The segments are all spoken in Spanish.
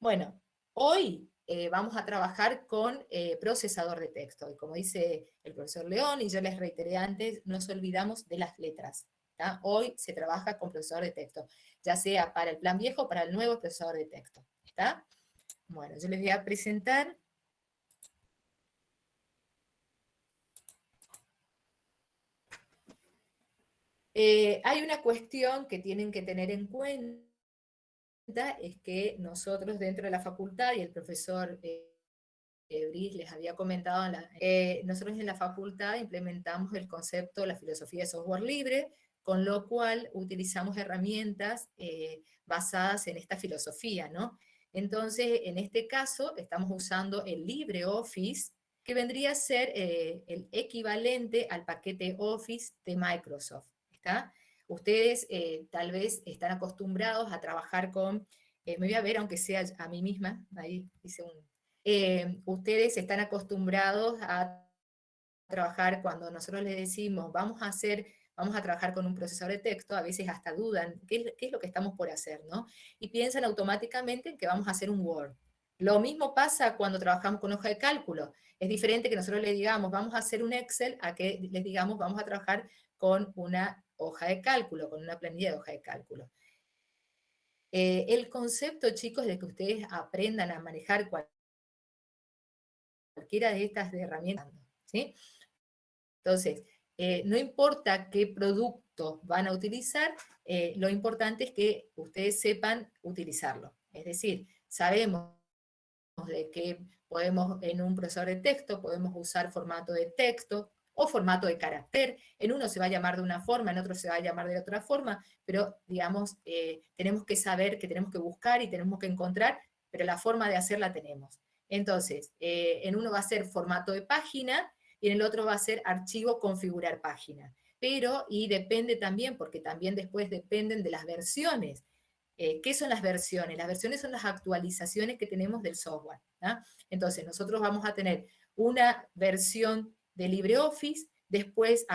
Bueno, hoy vamos a trabajar con procesador de texto, y como dice el profesor León, y yo les reiteré antes, nos olvidamos de las letras. ¿Tá? Hoy se trabaja con procesador de texto, ya sea para el plan viejo o para el nuevo procesador de texto. ¿Está? Bueno, yo les voy a presentar. Hay una cuestión que tienen que tener en cuenta, es que nosotros dentro de la facultad, y el profesor Brice les había comentado, nosotros en la facultad implementamos el concepto, la filosofía de software libre, con lo cual utilizamos herramientas basadas en esta filosofía, ¿no? Entonces, en este caso, estamos usando el LibreOffice, que vendría a ser el equivalente al paquete Office de Microsoft, ¿está? Ustedes tal vez están acostumbrados a trabajar con, me voy a ver aunque sea a mí misma, ahí hice ustedes están acostumbrados a trabajar cuando nosotros les decimos vamos a trabajar con un procesador de texto, a veces hasta dudan qué es lo que estamos por hacer, ¿no? Y piensan automáticamente en que vamos a hacer un Word. Lo mismo pasa cuando trabajamos con hoja de cálculo. Es diferente que nosotros les digamos vamos a hacer un Excel a que les digamos vamos a trabajar con una hoja de cálculo, con una planilla de hoja de cálculo. El concepto, chicos, de que ustedes aprendan a manejar cualquiera de estas herramientas, ¿sí? Entonces, no importa qué producto van a utilizar, lo importante es que ustedes sepan utilizarlo. Es decir, sabemos de que podemos, en un procesador de texto, podemos usar formato de texto o formato de carácter. En uno se va a llamar de una forma, en otro se va a llamar de otra forma, pero digamos, tenemos que saber que tenemos que buscar y tenemos que encontrar, pero la forma de hacerla tenemos. Entonces, en uno va a ser formato de página y en el otro va a ser archivo configurar página. Pero, y depende también, porque también después dependen de las versiones. ¿Qué son las versiones? Las versiones son las actualizaciones que tenemos del software. ¿Ah? Entonces, nosotros vamos a tener una versión de LibreOffice, después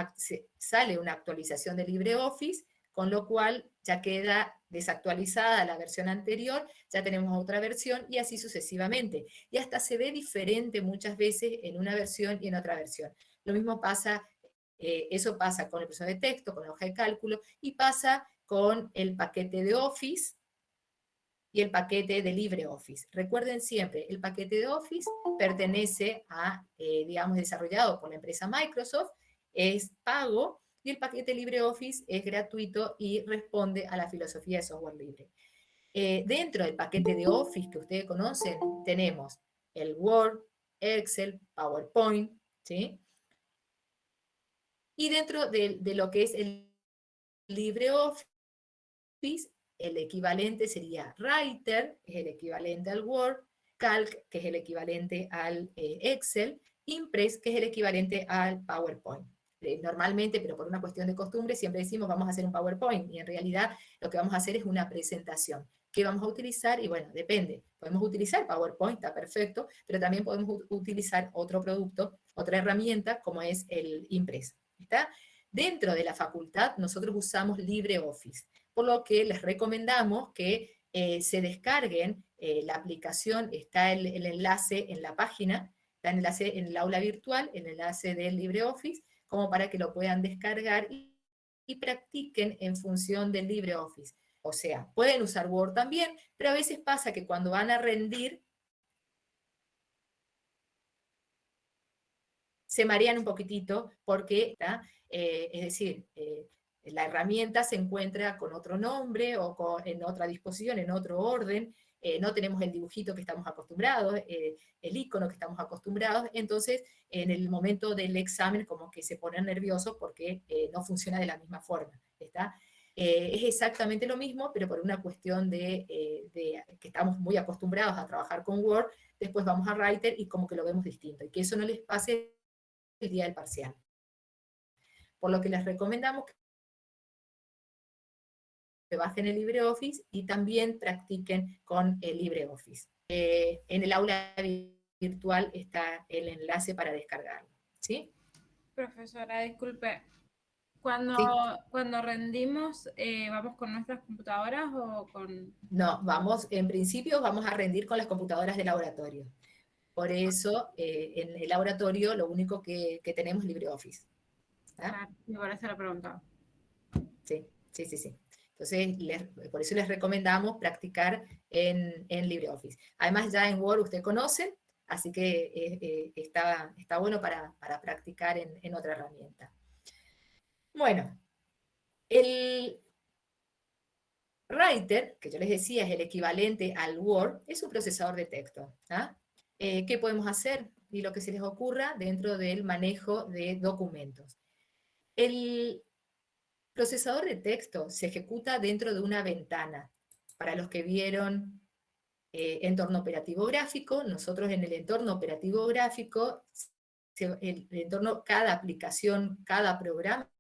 sale una actualización de LibreOffice, con lo cual ya queda desactualizada la versión anterior, ya tenemos otra versión y así sucesivamente. Y hasta se ve diferente muchas veces en una versión y en otra versión. Lo mismo pasa, eso pasa con el procesador de texto, con la hoja de cálculo, y pasa con el paquete de Office y el paquete de LibreOffice. Recuerden siempre, el paquete de Office pertenece a, digamos, desarrollado por la empresa Microsoft, es pago, y el paquete LibreOffice es gratuito y responde a la filosofía de software libre. Dentro del paquete de Office que ustedes conocen, tenemos el Word, Excel, PowerPoint, ¿sí? Y dentro de lo que es el LibreOffice, el equivalente sería Writer, que es el equivalente al Word, Calc, que es el equivalente al Excel, Impress, que es el equivalente al PowerPoint. Normalmente, pero por una cuestión de costumbre, siempre decimos vamos a hacer un PowerPoint, y en realidad lo que vamos a hacer es una presentación. ¿Qué vamos a utilizar? Y bueno, depende. Podemos utilizar PowerPoint, está perfecto, pero también podemos utilizar otro producto, otra herramienta, como es el Impress. ¿Está? Dentro de la facultad, nosotros usamos LibreOffice, por lo que les recomendamos que se descarguen la aplicación, está el enlace en la página, está el enlace en el aula virtual, el enlace del LibreOffice, como para que lo puedan descargar y practiquen en función del LibreOffice. O sea, pueden usar Word también, pero a veces pasa que cuando van a rendir, se marean un poquitito porque, es decir, la herramienta se encuentra con otro nombre o en otra disposición, en otro orden, no tenemos el dibujito que estamos acostumbrados, el icono que estamos acostumbrados, entonces en el momento del examen como que se ponen nerviosos porque no funciona de la misma forma, ¿está? Es exactamente lo mismo, pero por una cuestión de que estamos muy acostumbrados a trabajar con Word, después vamos a Writer y como que lo vemos distinto, y que eso no les pase el día del parcial. Por lo que les recomendamos que bajen el LibreOffice y también practiquen con el LibreOffice. En el aula virtual está el enlace para descargarlo. ¿Sí? Profesora, disculpe. Cuando, ¿sí? cuando rendimos, ¿vamos con nuestras computadoras o con...? No, vamos, en principio vamos a rendir con las computadoras de laboratorio. Por eso, en el laboratorio lo único que tenemos es LibreOffice. ¿Ah? Claro, me parece la pregunta. Sí, sí, sí, sí. Entonces, por eso les recomendamos practicar en LibreOffice. Además, ya en Word usted conoce, así que está bueno para practicar en otra herramienta. Bueno, el Writer, que yo les decía es el equivalente al Word, es un procesador de texto. ¿Ah? ¿Qué podemos hacer? Y lo que se les ocurra dentro del manejo de documentos. El procesador de texto se ejecuta dentro de una ventana. Para los que vieron entorno operativo gráfico, nosotros en el entorno operativo gráfico, cada aplicación, cada programa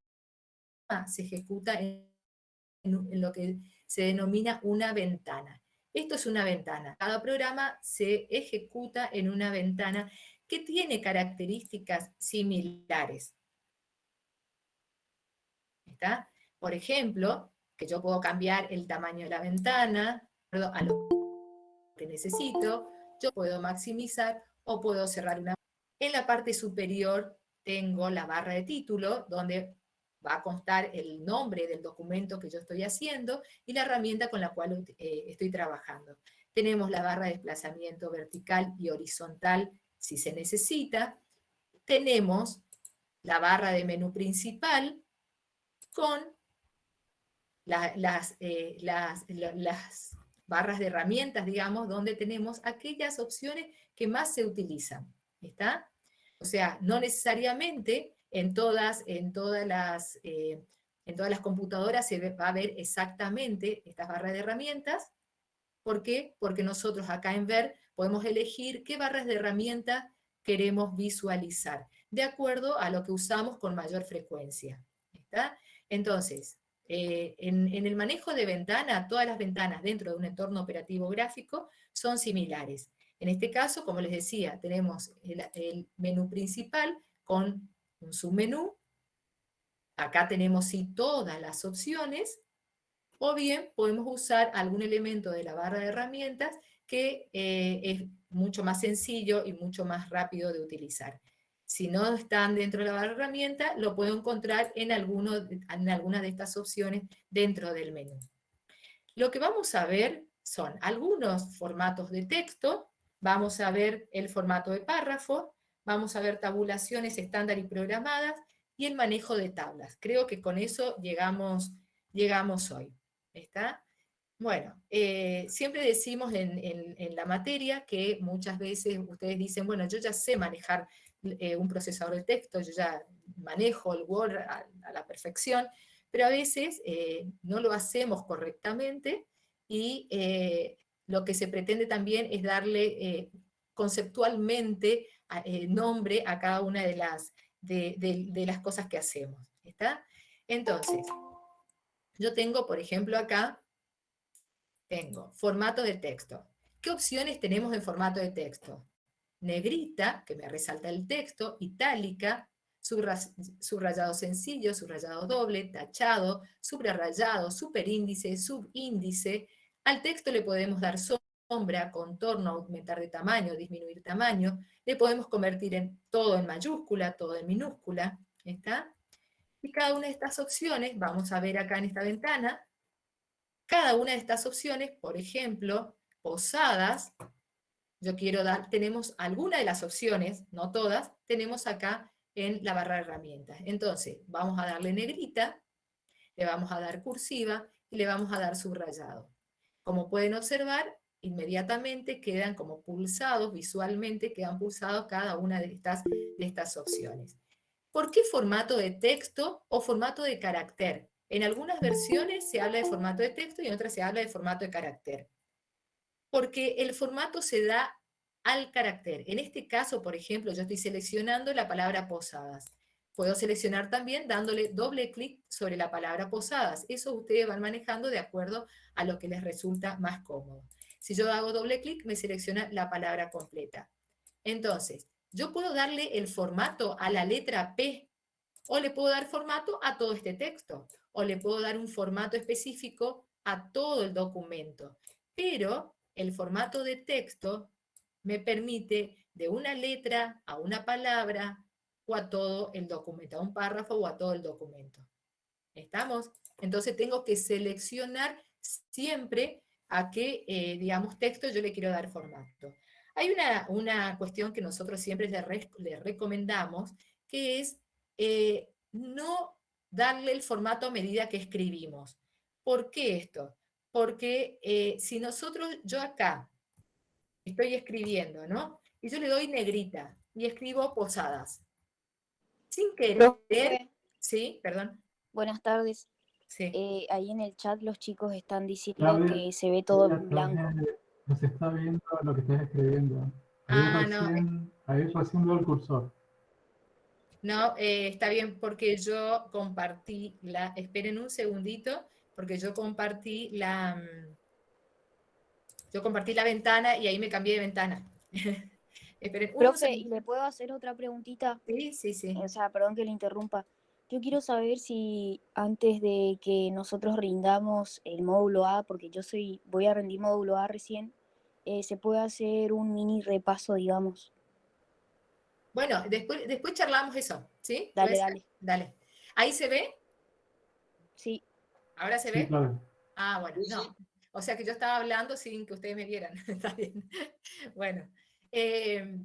se ejecuta en lo que se denomina una ventana. Esto es una ventana. Cada programa se ejecuta en una ventana que tiene características similares. ¿Está? Por ejemplo, que yo puedo cambiar el tamaño de la ventana a lo que necesito, yo puedo maximizar o puedo cerrar una. En la parte superior tengo la barra de título, donde va a constar el nombre del documento que yo estoy haciendo y la herramienta con la cual estoy trabajando. Tenemos la barra de desplazamiento vertical y horizontal si se necesita. Tenemos la barra de menú principal con las barras de herramientas, digamos, donde tenemos aquellas opciones que más se utilizan. ¿Está? O sea, no necesariamente en todas las computadoras se va a ver exactamente estas barras de herramientas. ¿Por qué? Porque nosotros acá en Ver podemos elegir qué barras de herramientas queremos visualizar, de acuerdo a lo que usamos con mayor frecuencia. ¿Está? Entonces, en el manejo de ventana, todas las ventanas dentro de un entorno operativo gráfico son similares. En este caso, como les decía, tenemos el menú principal con un submenú. Acá tenemos sí todas las opciones, o bien podemos usar algún elemento de la barra de herramientas que es mucho más sencillo y mucho más rápido de utilizar. Si no están dentro de la barra de herramientas, lo puedo encontrar en alguna de estas opciones dentro del menú. Lo que vamos a ver son algunos formatos de texto, vamos a ver el formato de párrafo, vamos a ver tabulaciones estándar y programadas y el manejo de tablas. Creo que con eso llegamos hoy. ¿Está? Bueno, siempre decimos en la materia que muchas veces ustedes dicen, bueno, yo ya sé manejar un procesador de texto, yo ya manejo el Word a la perfección, pero a veces no lo hacemos correctamente y lo que se pretende también es darle conceptualmente nombre a cada una de las cosas que hacemos. ¿Está? Entonces, yo tengo, por ejemplo, acá, tengo formato de texto. ¿Qué opciones tenemos en formato de texto? Negrita, que me resalta el texto, itálica, subrayado sencillo, subrayado doble, tachado, subrayado, superíndice, subíndice. Al texto le podemos dar sombra, contorno, aumentar de tamaño, disminuir tamaño. Le podemos convertir todo en mayúscula, todo en minúscula. ¿Está? Y cada una de estas opciones, vamos a ver acá en esta ventana, cada una de estas opciones, por ejemplo, posadas, tenemos alguna de las opciones, no todas, tenemos acá en la barra de herramientas. Entonces, vamos a darle negrita, le vamos a dar cursiva y le vamos a dar subrayado. Como pueden observar, inmediatamente quedan como pulsados, visualmente quedan pulsados cada una de estas opciones. ¿Por qué formato de texto o formato de carácter? En algunas versiones se habla de formato de texto y en otras se habla de formato de carácter. Porque el formato se da al carácter. En este caso, por ejemplo, yo estoy seleccionando la palabra posadas. Puedo seleccionar también dándole doble clic sobre la palabra posadas. Eso ustedes van manejando de acuerdo a lo que les resulta más cómodo. Si yo hago doble clic, me selecciona la palabra completa. Entonces, yo puedo darle el formato a la letra P O le puedo dar formato a todo este texto, o le puedo dar un formato específico a todo el documento. Pero el formato de texto me permite de una letra a una palabra o a todo el documento, a un párrafo o a todo el documento. ¿Estamos? Entonces tengo que seleccionar siempre a qué, digamos, texto yo le quiero dar formato. Hay una cuestión que nosotros siempre le recomendamos, que es no darle el formato a medida que escribimos. ¿Por qué esto? Porque si yo acá estoy escribiendo, ¿no? Y yo le doy negrita y escribo Posadas. Sin querer, Profe, ¿sí? Perdón, buenas tardes. sí. Ahí en el chat los chicos están diciendo Claudia, que se ve todo Claudia, en blanco. no se está viendo lo que estás escribiendo. Ah, no, Ahí recién veo el cursor. no, está bien porque yo compartí esperen un segundito, porque yo compartí la ventana y ahí me cambié de ventana. Esperen un Profe, ¿y segundo. le puedo hacer otra preguntita? Sí, sí, sí. O sea, perdón que le interrumpa. Yo quiero saber si antes de que nosotros rindamos el módulo A, porque voy a rendir módulo A recién, se puede hacer un mini repaso, digamos. Bueno, después charlamos eso, ¿sí? ¿Puede Dale, ser? dale. Dale. ¿Ahí se ve? Sí. ¿Ahora se Sí, ve? Claudia. Ah, bueno, no. O sea que yo estaba hablando sin que ustedes me vieran. Está bien. Bueno,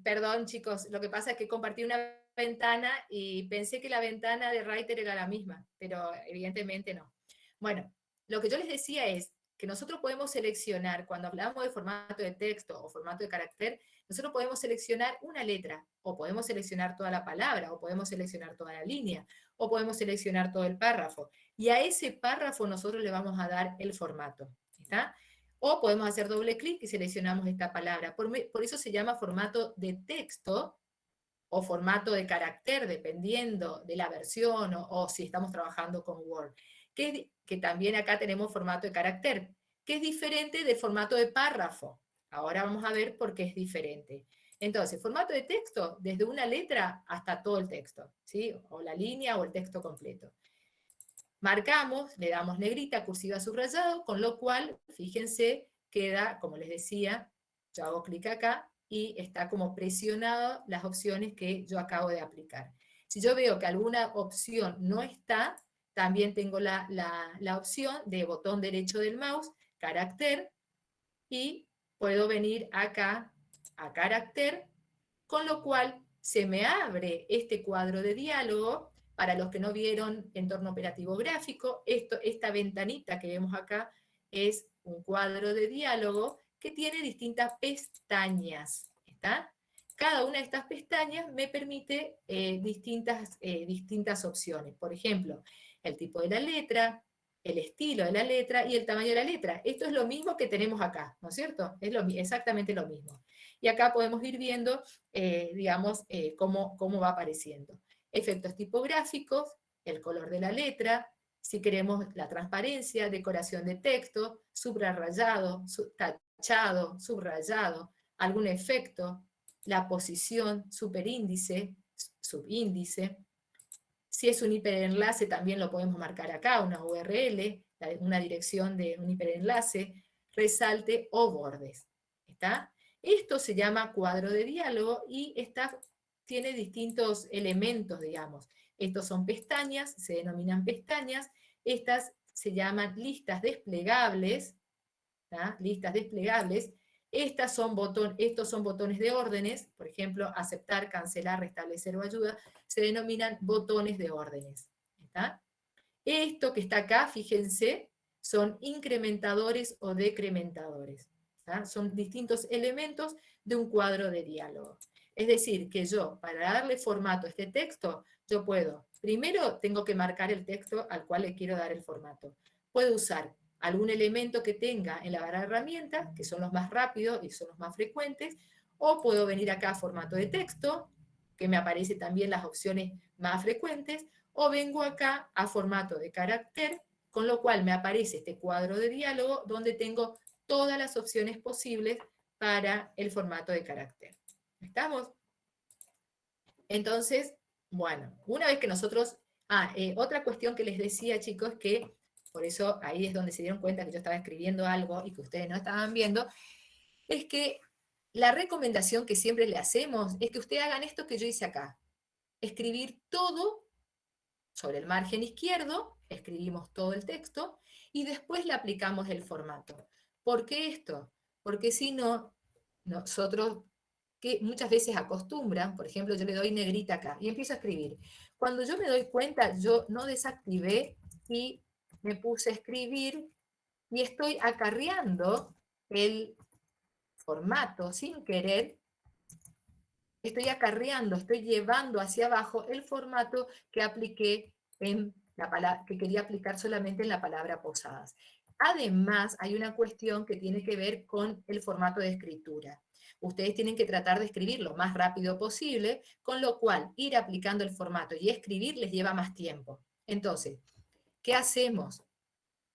perdón chicos, lo que pasa es que compartí una ventana y pensé que la ventana de Writer era la misma, pero evidentemente no. Bueno, lo que yo les decía es que nosotros podemos seleccionar, cuando hablamos de formato de texto o formato de carácter, nosotros podemos seleccionar una letra, o podemos seleccionar toda la palabra, o podemos seleccionar toda la línea, o podemos seleccionar todo el párrafo. Y a ese párrafo nosotros le vamos a dar el formato. ¿Está? O podemos hacer doble clic y seleccionamos esta palabra. Por eso se llama formato de texto o formato de carácter, dependiendo de la versión o si estamos trabajando con Word. Que también acá tenemos formato de carácter, que es diferente del formato de párrafo. Ahora vamos a ver por qué es diferente. Entonces, formato de texto, desde una letra hasta todo el texto, ¿sí? O la línea o el texto completo. Marcamos, le damos negrita, cursiva, subrayado, con lo cual, fíjense, queda, como les decía, yo hago clic acá y está como presionado las opciones que yo acabo de aplicar. Si yo veo que alguna opción no está, también tengo la opción de botón derecho del mouse, carácter, y puedo venir acá a carácter, con lo cual se me abre este cuadro de diálogo. Para los que no vieron entorno operativo gráfico, esta ventanita que vemos acá es un cuadro de diálogo que tiene distintas pestañas. ¿Está? Cada una de estas pestañas me permite distintas opciones. Por ejemplo, el tipo de la letra, el estilo de la letra y el tamaño de la letra. Esto es lo mismo que tenemos acá, ¿no es cierto? Es exactamente lo mismo. Y acá podemos ir viendo, digamos, cómo va apareciendo. Efectos tipográficos, el color de la letra, si queremos la transparencia, decoración de texto, subrayado, tachado, subrayado, algún efecto, la posición, superíndice, subíndice. Si es un hiperenlace, también lo podemos marcar acá, una URL, una dirección de un hiperenlace, resalte o bordes. ¿Está? Esto se llama cuadro de diálogo y tiene distintos elementos, digamos. Estos son pestañas, se denominan pestañas. Estas se llaman listas desplegables, ¿tá? Listas desplegables. Estos son botones de órdenes, por ejemplo, aceptar, cancelar, restablecer o ayuda, se denominan botones de órdenes. ¿Está? Esto que está acá, fíjense, son incrementadores o decrementadores. ¿Tá? Son distintos elementos de un cuadro de diálogo. Es decir, que yo, para darle formato a este texto, yo primero tengo que marcar el texto al cual le quiero dar el formato. Puedo usar algún elemento que tenga en la barra de herramientas, que son los más rápidos y son los más frecuentes, o puedo venir acá a formato de texto, que me aparecen también las opciones más frecuentes, o vengo acá a formato de carácter, con lo cual me aparece este cuadro de diálogo donde tengo todas las opciones posibles para el formato de carácter. ¿Estamos? Entonces, bueno, una vez que nosotros Otra cuestión que les decía, chicos, que por eso ahí es donde se dieron cuenta que yo estaba escribiendo algo y que ustedes no estaban viendo, es que la recomendación que siempre le hacemos es que ustedes hagan esto que yo hice acá. Escribir todo sobre el margen izquierdo, escribimos todo el texto, y después le aplicamos el formato. ¿Por qué esto? Porque si no, nosotros, que muchas veces acostumbran, por ejemplo, yo le doy negrita acá, y empiezo a escribir. Cuando yo me doy cuenta, yo no desactivé y me puse a escribir, y estoy acarreando el formato sin querer, estoy acarreando, estoy llevando hacia abajo el formato que apliqué en la palabra, que quería aplicar solamente en la palabra posadas. Además, hay una cuestión que tiene que ver con el formato de escritura. Ustedes tienen que tratar de escribir lo más rápido posible, con lo cual ir aplicando el formato y escribir les lleva más tiempo. Entonces, ¿qué hacemos?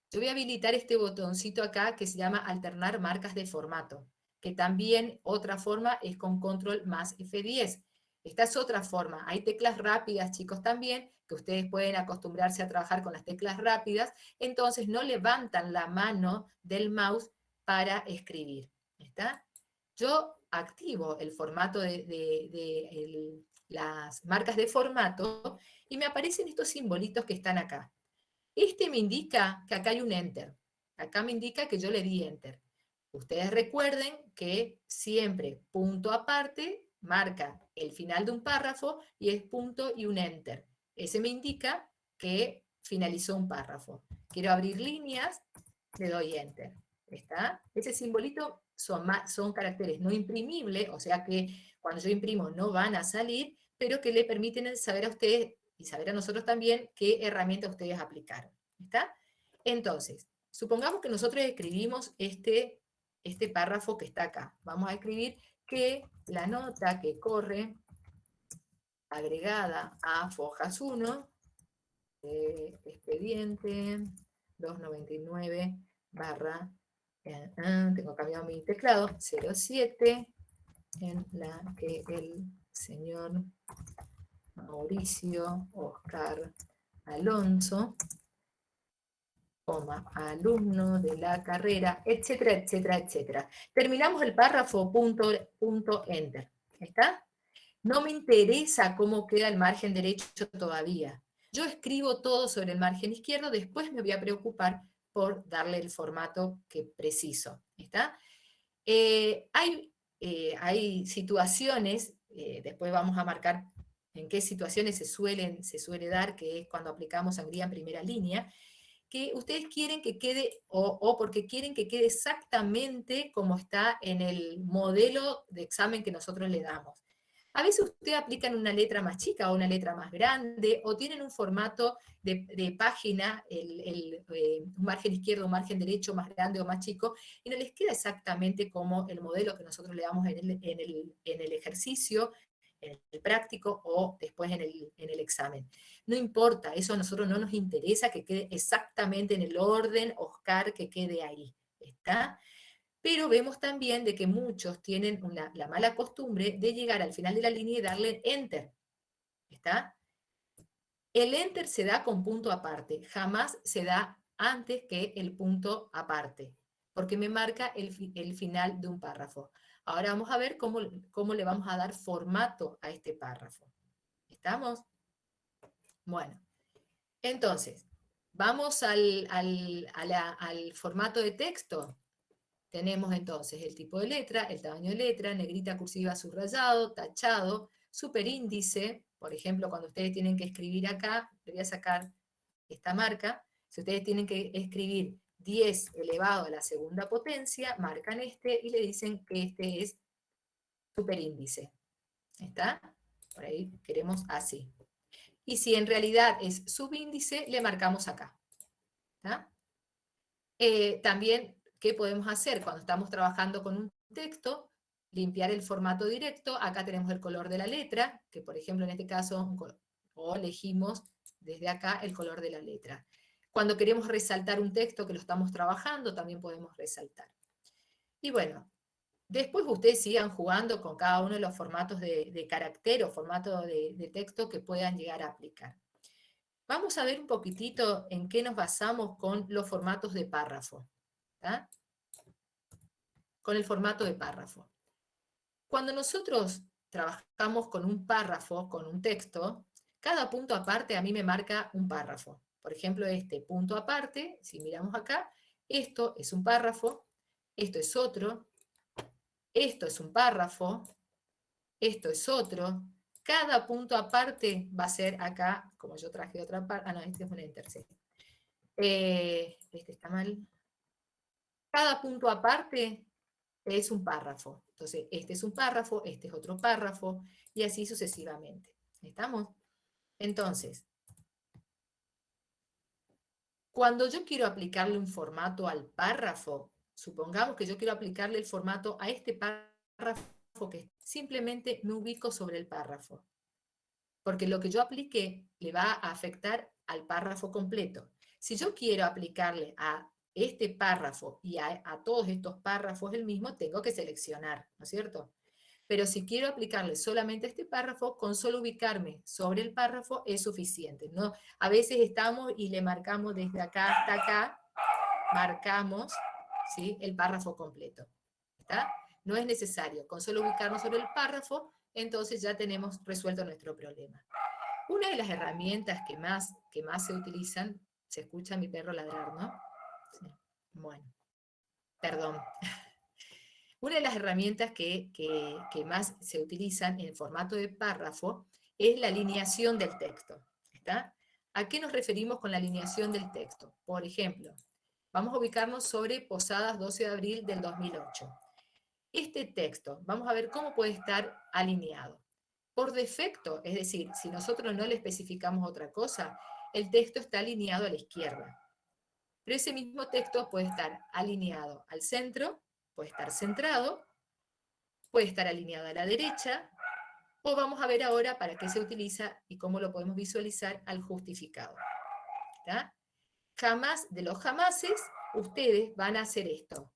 Yo voy a habilitar este botoncito acá que se llama alternar marcas de formato, que también otra forma es con control más F10. Esta es otra forma. Hay teclas rápidas, chicos, también, que ustedes pueden acostumbrarse a trabajar con las teclas rápidas, entonces no levantan la mano del mouse para escribir. ¿Está? Yo activo el formato las marcas de formato y me aparecen estos simbolitos que están acá. Este me indica que acá hay un enter. Acá me indica que yo le di enter. Ustedes recuerden que siempre punto aparte marca el final de un párrafo y es punto y un enter. Ese me indica que finalizó un párrafo. Quiero abrir líneas, le doy enter. ¿Está? Ese simbolito son caracteres no imprimibles, o sea que cuando yo imprimo no van a salir, pero que le permiten saber a ustedes y saber a nosotros también qué herramienta ustedes aplicaron. ¿Está? Entonces, supongamos que nosotros escribimos este párrafo que está acá. Vamos a escribir que la nota que corre agregada a Fojas 1, expediente 299 barra, tengo cambiado mi teclado, 07, en la que el señor Mauricio Oscar Alonso, alumno de la carrera, etcétera, etcétera, etcétera. Terminamos el párrafo, punto enter. ¿Está? No me interesa cómo queda el margen derecho todavía. Yo escribo todo sobre el margen izquierdo, después me voy a preocupar por darle el formato que preciso. ¿Está? Hay situaciones, después vamos a marcar en qué situaciones se suele dar, que es cuando aplicamos sangría en primera línea, que ustedes quieren que quede, o porque quieren que quede exactamente como está en el modelo de examen que nosotros le damos. A veces ustedes aplican una letra más chica o una letra más grande, o tienen un formato de página, un margen izquierdo, un margen derecho más grande o más chico, y no les queda exactamente como el modelo que nosotros le damos en el ejercicio, en el práctico o después en el examen. No importa, eso a nosotros no nos interesa que quede exactamente en el orden, Oscar, que quede ahí. ¿Está? Pero vemos también de que muchos tienen la mala costumbre de llegar al final de la línea y darle enter. ¿Está? El enter se da con punto aparte, jamás se da antes que el punto aparte, porque me marca el final de un párrafo. Ahora vamos a ver cómo le vamos a dar formato a este párrafo. ¿Estamos? Bueno, entonces, vamos al formato de texto. Tenemos entonces el tipo de letra, el tamaño de letra, negrita, cursiva, subrayado, tachado, superíndice. Por ejemplo, cuando ustedes tienen que escribir acá, le voy a sacar esta marca. Si ustedes tienen que escribir 10 elevado a la segunda potencia, marcan este y le dicen que este es superíndice. ¿Está? Por ahí queremos así. Y si en realidad es subíndice, le marcamos acá. ¿Está? También, ¿qué podemos hacer cuando estamos trabajando con un texto? Limpiar el formato directo. Acá tenemos el color de la letra, que por ejemplo en este caso, o elegimos desde acá el color de la letra. Cuando queremos resaltar un texto que lo estamos trabajando, también podemos resaltar. Y bueno, después ustedes sigan jugando con cada uno de los formatos de carácter o formato de texto que puedan llegar a aplicar. Vamos a ver un poquitito en qué nos basamos con los formatos de párrafo. ¿Tá? Con el formato de párrafo. Cuando nosotros trabajamos con un párrafo, con un texto, cada punto aparte a mí me marca un párrafo. Por ejemplo, este punto aparte, si miramos acá, esto es un párrafo, esto es otro, esto es un párrafo, esto es otro. Cada punto aparte va a ser acá, como yo traje otra parte, no, este es un enter, sí. Este está mal. Cada punto aparte es un párrafo. Entonces, este es un párrafo, este es otro párrafo, y así sucesivamente. ¿Estamos? Entonces, cuando yo quiero aplicarle un formato al párrafo, supongamos que yo quiero aplicarle el formato a este párrafo, que simplemente me ubico sobre el párrafo. Porque lo que yo aplique le va a afectar al párrafo completo. Si yo quiero aplicarle a este párrafo y a todos estos párrafos el mismo, tengo que seleccionar, ¿no es cierto? Pero si quiero aplicarle solamente a este párrafo, con solo ubicarme sobre el párrafo es suficiente, ¿no? A veces estamos y le marcamos desde acá hasta acá, marcamos, ¿sí?, el párrafo completo. ¿Está? No es necesario, con solo ubicarnos sobre el párrafo, entonces ya tenemos resuelto nuestro problema. Una de las herramientas que más se utilizan, se escucha a mi perro ladrar, ¿no? Sí. Bueno, perdón. Una de las herramientas que más se utilizan en formato de párrafo es la alineación del texto. ¿Está? ¿A qué nos referimos con la alineación del texto? Por ejemplo, vamos a ubicarnos sobre Posadas 12 de abril del 2008. Este texto, vamos a ver cómo puede estar alineado. Por defecto, es decir, si nosotros no le especificamos otra cosa, el texto está alineado a la izquierda. Pero ese mismo texto puede estar alineado al centro, puede estar centrado, puede estar alineado a la derecha, o vamos a ver ahora para qué se utiliza y cómo lo podemos visualizar al justificado. ¿Está? Jamás de los jamases, ustedes van a hacer esto.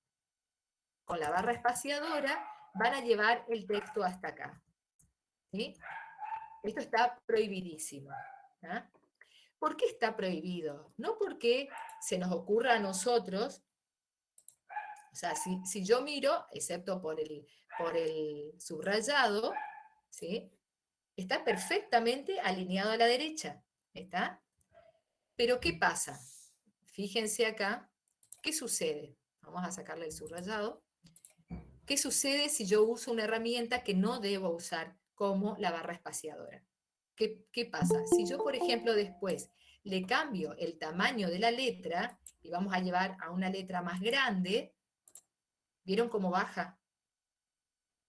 Con la barra espaciadora van a llevar el texto hasta acá. ¿Sí? Esto está prohibidísimo. ¿Ah? ¿Por qué está prohibido? No porque se nos ocurra a nosotros, o sea, si yo miro, excepto por el subrayado, ¿sí?, está perfectamente alineado a la derecha. ¿Está? Pero ¿qué pasa? Fíjense acá, ¿qué sucede? Vamos a sacarle el subrayado. ¿Qué sucede si yo uso una herramienta que no debo usar, como la barra espaciadora? ¿Qué pasa? Si yo, por ejemplo, después le cambio el tamaño de la letra, y vamos a llevar a una letra más grande, ¿vieron cómo baja?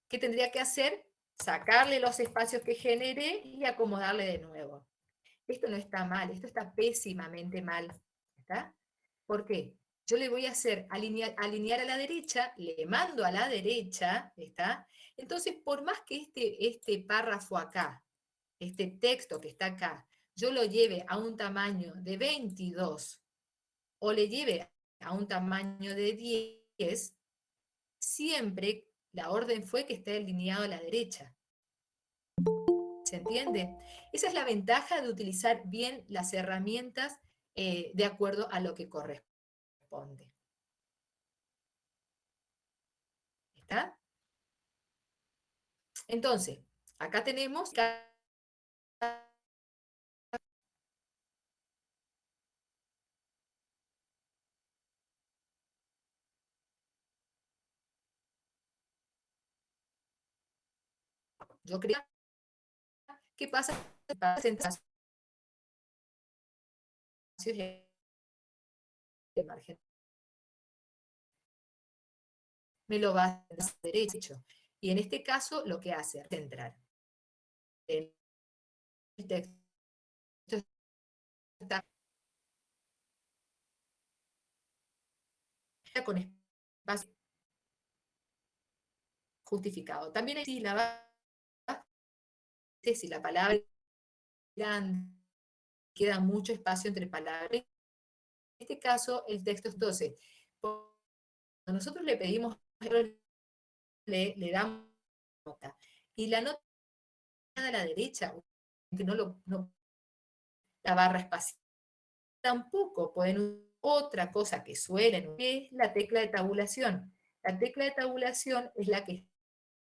¿Qué tendría que hacer? Sacarle los espacios que generé y acomodarle de nuevo. Esto no está mal, esto está pésimamente mal. ¿Está? ¿Por qué? Yo le voy a hacer alinear a la derecha, le mando a la derecha, ¿está? Entonces, por más que este párrafo acá, este texto que está acá, yo lo lleve a un tamaño de 22 o le lleve a un tamaño de 10, siempre la orden fue que esté alineado a la derecha. ¿Se entiende? Esa es la ventaja de utilizar bien las herramientas de acuerdo a lo que corresponde. ¿Está? Entonces, acá tenemos... Yo creo... ¿Qué pasa? De margen. Me lo va a dar derecho. Y en este caso, lo que hace es centrar. El texto está con espacio justificado. También hay si la palabra es grande, queda mucho espacio entre palabras. En este caso, el texto es 12. Cuando nosotros le pedimos, le damos nota. Y la nota a la derecha, que no la barra espacial. Tampoco pueden usar otra cosa que suelen, que es la tecla de tabulación. La tecla de tabulación es la que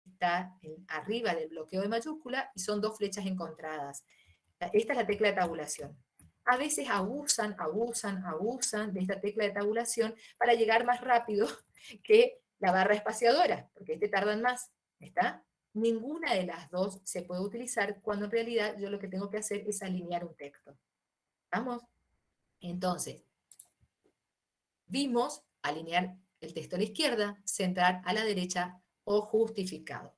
está arriba del bloqueo de mayúscula y son dos flechas encontradas. Esta es la tecla de tabulación. A veces abusan de esta tecla de tabulación para llegar más rápido que la barra espaciadora, porque tardan más, ¿está? Ninguna de las dos se puede utilizar cuando en realidad yo lo que tengo que hacer es alinear un texto. ¿Vamos? Entonces, vimos alinear el texto a la izquierda, centrar a la derecha o justificado.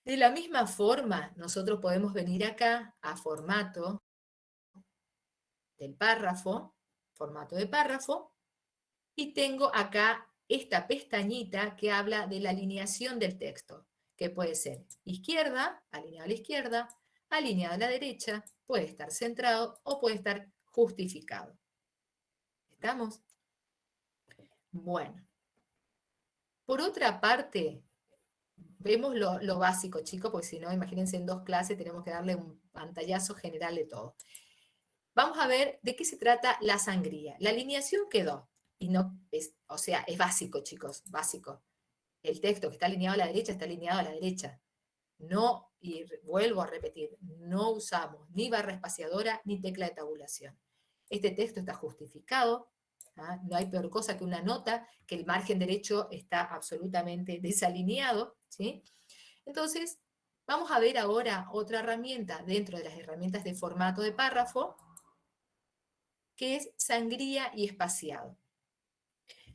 De la misma forma, nosotros podemos venir acá a formato del párrafo, formato de párrafo, y tengo acá esta pestañita que habla de la alineación del texto, que puede ser izquierda, alineado a la izquierda, alineado a la derecha, puede estar centrado o puede estar justificado. ¿Estamos? Bueno. Por otra parte, vemos lo básico, chicos, porque si no, imagínense en 2 clases tenemos que darle un pantallazo general de todo. Vamos a ver de qué se trata la sangría. La alineación quedó, y no es, o sea, es básico, chicos, básico. El texto que está alineado a la derecha está alineado a la derecha. No, y vuelvo a repetir, no usamos ni barra espaciadora ni tecla de tabulación. Este texto está justificado, ¿ah? No hay peor cosa que una nota que el margen derecho está absolutamente desalineado, ¿sí? Entonces, vamos a ver ahora otra herramienta dentro de las herramientas de formato de párrafo, que es sangría y espaciado.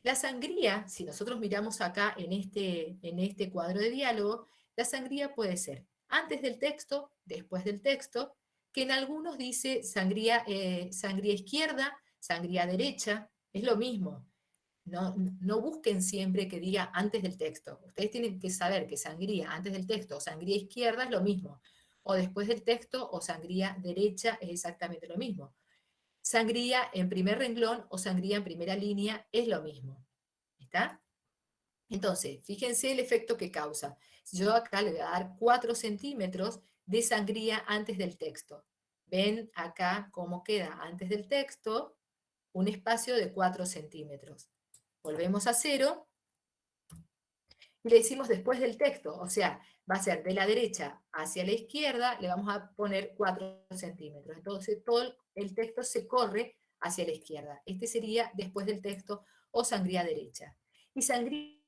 La sangría, si nosotros miramos acá en este cuadro de diálogo, la sangría puede ser antes del texto, después del texto, que en algunos dice sangría izquierda, sangría derecha, es lo mismo. No busquen siempre que diga antes del texto. Ustedes tienen que saber que sangría antes del texto o sangría izquierda es lo mismo. O después del texto o sangría derecha es exactamente lo mismo. Sangría en primer renglón o sangría en primera línea es lo mismo. ¿Está? Entonces, fíjense el efecto que causa. Yo acá le voy a dar 4 centímetros de sangría antes del texto. Ven acá cómo queda antes del texto un espacio de 4 centímetros. Volvemos a 0 y le decimos después del texto, o sea, va a ser de la derecha hacia la izquierda, le vamos a poner 4 centímetros. Entonces todo el texto se corre hacia la izquierda. Este sería después del texto o sangría derecha. Y sangría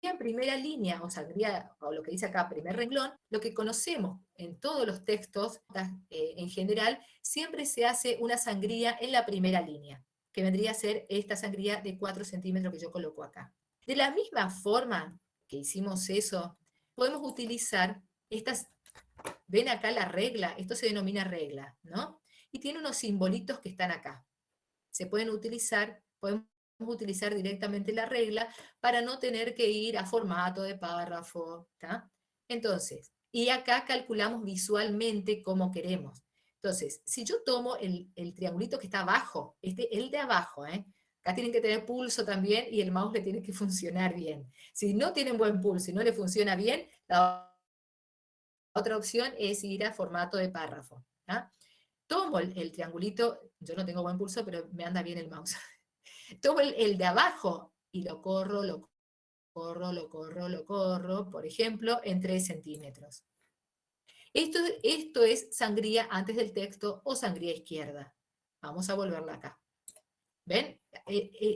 en primera línea, o sangría, o lo que dice acá, primer renglón, lo que conocemos en todos los textos, en general, siempre se hace una sangría en la primera línea, que vendría a ser esta sangría de 4 centímetros que yo coloco acá. De la misma forma que hicimos eso, podemos utilizar estas, ven acá la regla, esto se denomina regla, ¿no? Y tiene unos simbolitos que están acá. Se pueden utilizar, podemos utilizar directamente la regla para no tener que ir a formato de párrafo, ¿tá? Entonces, y acá calculamos visualmente cómo queremos. Entonces, si yo tomo el triangulito que está abajo, el de abajo, acá tienen que tener pulso también y el mouse le tiene que funcionar bien. Si no tienen buen pulso y no le funciona bien, la otra opción es ir a formato de párrafo. ¿Tá? Tomo el triangulito, yo no tengo buen pulso, pero me anda bien el mouse. Tomo el de abajo y lo corro, por ejemplo, en 3 centímetros. Esto es sangría antes del texto o sangría izquierda. Vamos a volverla acá. ¿Ven?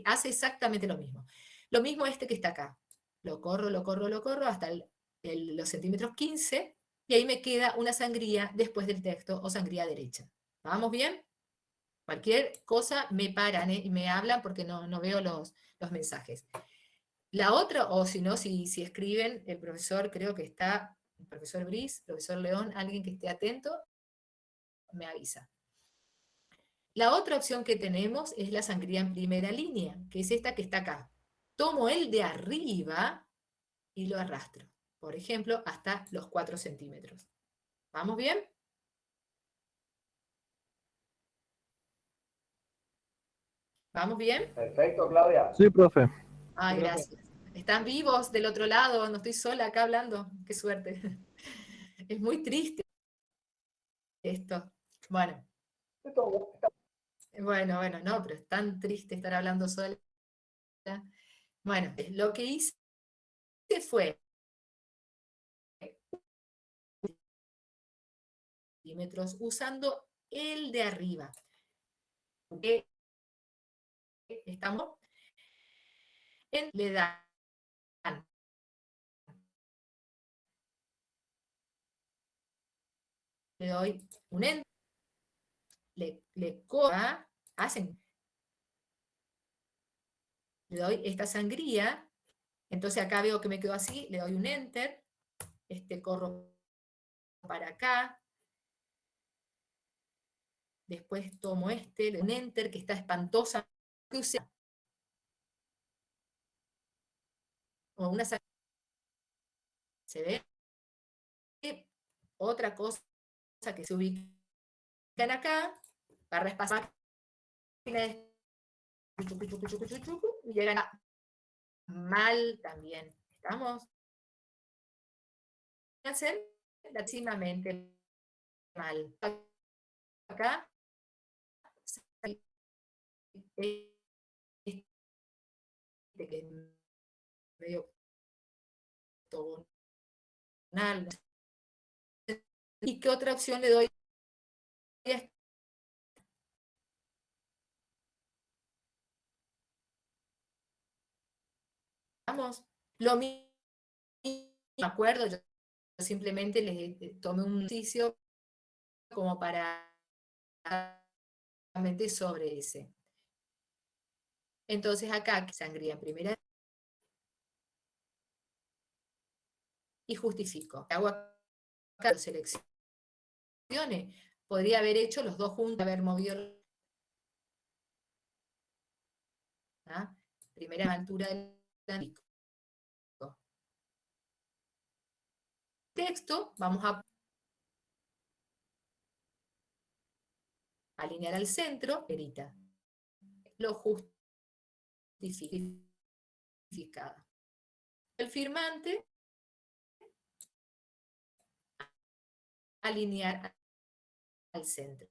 Hace exactamente lo mismo. Lo mismo este que está acá. Lo corro hasta los centímetros 15, y ahí me queda una sangría después del texto o sangría derecha. ¿Vamos bien? Cualquier cosa me paran y me hablan porque no veo los mensajes. La otra, o si no, si escriben, el profesor creo que está, el profesor Brice, profesor León, alguien que esté atento, me avisa. La otra opción que tenemos es la sangría en primera línea, que es esta que está acá. Tomo el de arriba y lo arrastro, por ejemplo, hasta los 4 centímetros. ¿Vamos bien? ¿Vamos bien? Perfecto, Claudia. Sí, profe. Ay, gracias. ¿Están vivos del otro lado? No estoy sola acá hablando. Qué suerte. Es muy triste esto. Bueno, bueno, no, pero es tan triste estar hablando sola. Bueno, lo que hice fue centímetros usando el de arriba. Porque estamos le dan le doy un enter, le coja, hacen, le doy esta sangría, entonces acá veo que me quedó así, le doy un enter, corro para acá, después tomo le doy un enter, que está espantosa, o una sangría, ¿se ve? Otra cosa que se ubican acá, para repasar, y llegan a mal también. ¿Estamos? Hacer laximamente mal. Acá, este que es medio octogonal. ¿Y qué otra opción le doy? Vamos, lo mismo, me acuerdo, yo simplemente les tomé un ejercicio como para sobre ese. Entonces acá, sangría en primera, y justifico. Hago acá, lo selecciono. Podría haber hecho los dos juntos, haber movido ¿ah? Primera altura del texto, vamos a alinear al centro, perita. Lo justificado. El firmante, alinear al centro.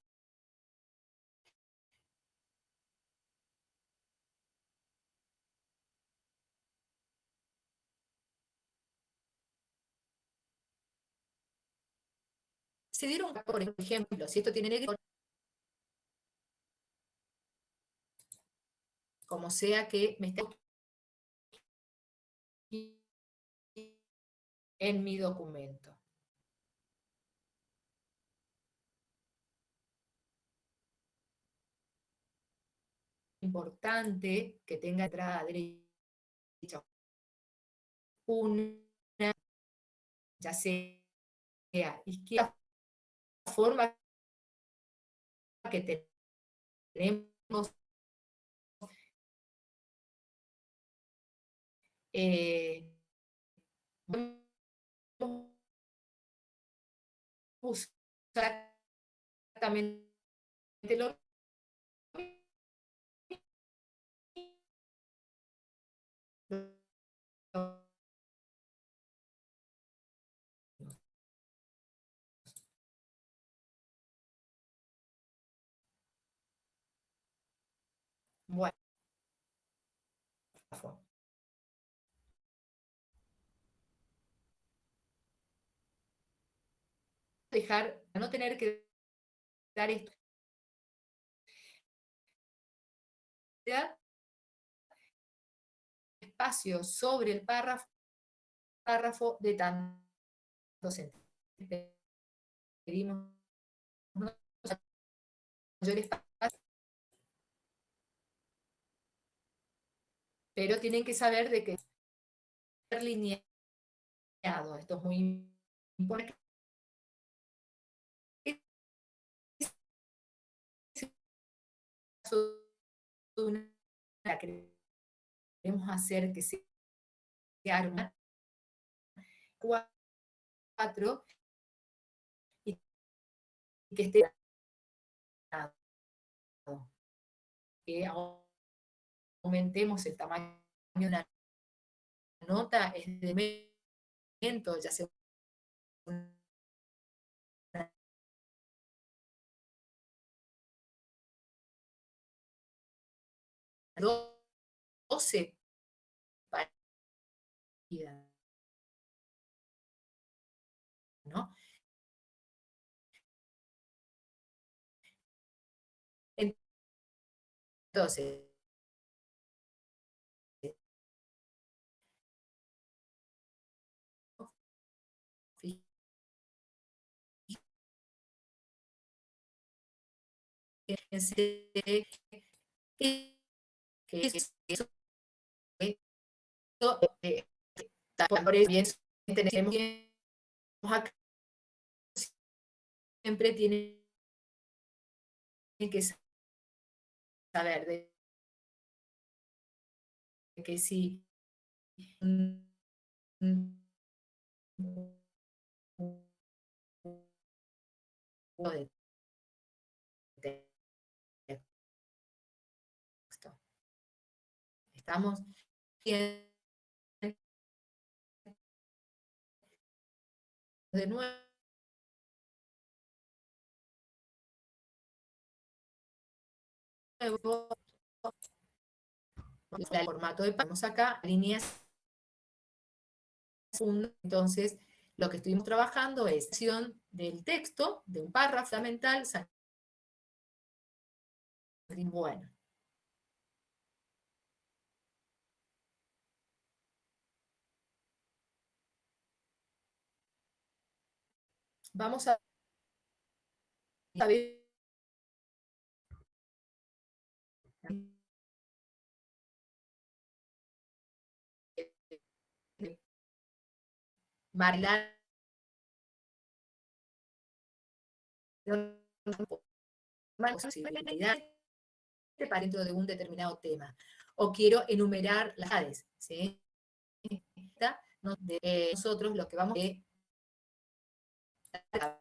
Se dieron, por ejemplo, si esto tiene negro, como sea que me esté en mi documento. Importante que tenga entrada derecha una, ya sea izquierda, forma que tenemos usar exactamente lo mismo. Bueno, dejar, no tener que dar esto espacio sobre el párrafo de tantos centímetros. Pedimos mayor espacio, pero tienen que saber de que ser lineado, esto es muy importante. Queremos hacer que sea arma 4 y que esté que aumentemos el tamaño de una nota, es de elemento, ya sea una 12 partidas, ¿no? Entonces, fíjense que eso, eh, por eso bien tenemos acá, siempre tienen que saber de que si de texto. Estamos bien de nuevo. El formato de vamos acá, líneas. Entonces, lo que estuvimos trabajando es acción del texto, de un párrafo fundamental. Bueno. Vamos a ver. Marilar posibilidad para dentro de un determinado tema. O quiero enumerar las edades, ¿sí? Nosotros lo que vamos a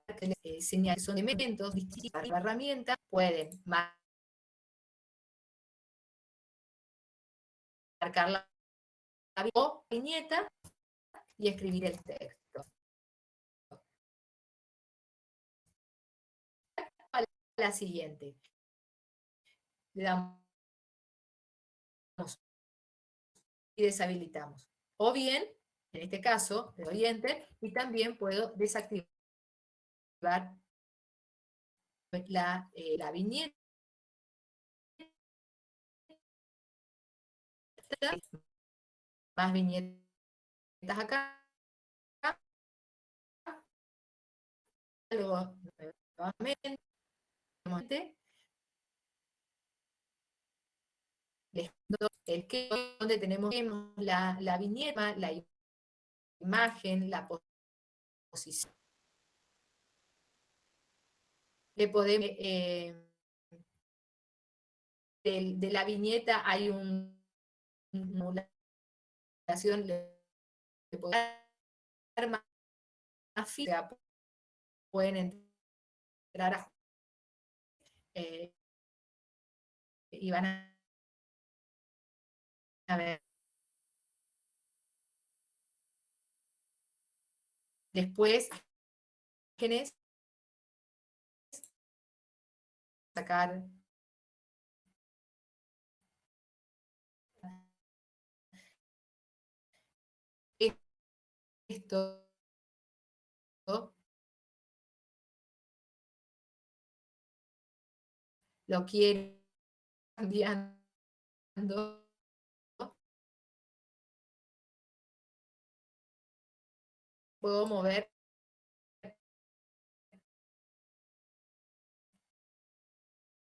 señalar son elementos distintos para la herramienta, pueden marcar la viñeta y escribir el texto. La siguiente. Le damos y deshabilitamos. O bien, en este caso, le doy Enter y también puedo desactivar la viñeta. Más viñetas acá. Luego, nuevamente, el que donde tenemos la viñeta, la imagen, la posición. Le podemos, de la viñeta hay una simulación, le podemos dar más fija, pueden entrar y van a ver. Después, imágenes, sacar esto, lo quiero cambiando, puedo mover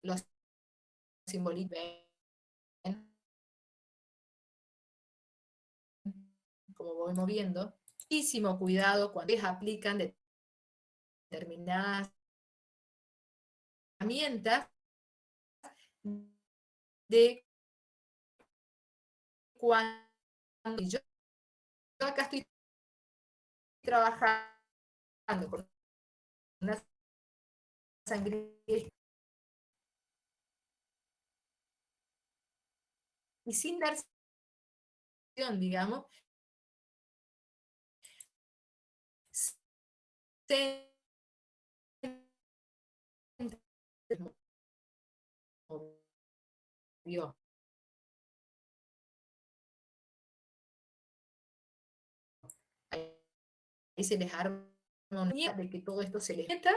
los simbolitos, como voy moviendo. Muchísimo cuidado cuando les aplican determinadas herramientas de cuando yo acá estoy trabajando con una sangría y sin dar digamos, se movió. ahí se les arma una idea de que todo esto se les meta.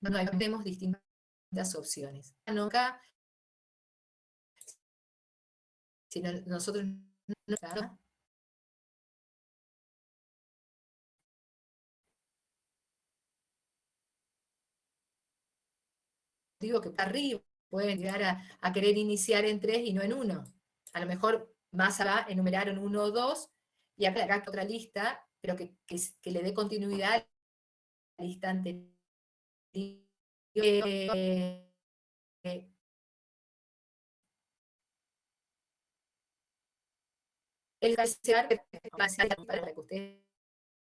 Bueno, ahí tenemos distintas opciones. Bueno, acá, si nosotros no digo que para arriba pueden llegar a querer iniciar en 3 y no en 1. A lo mejor más allá enumeraron 1 o 2, y acá otra lista, pero que le dé continuidad a la lista anterior. El casear, para que ustedes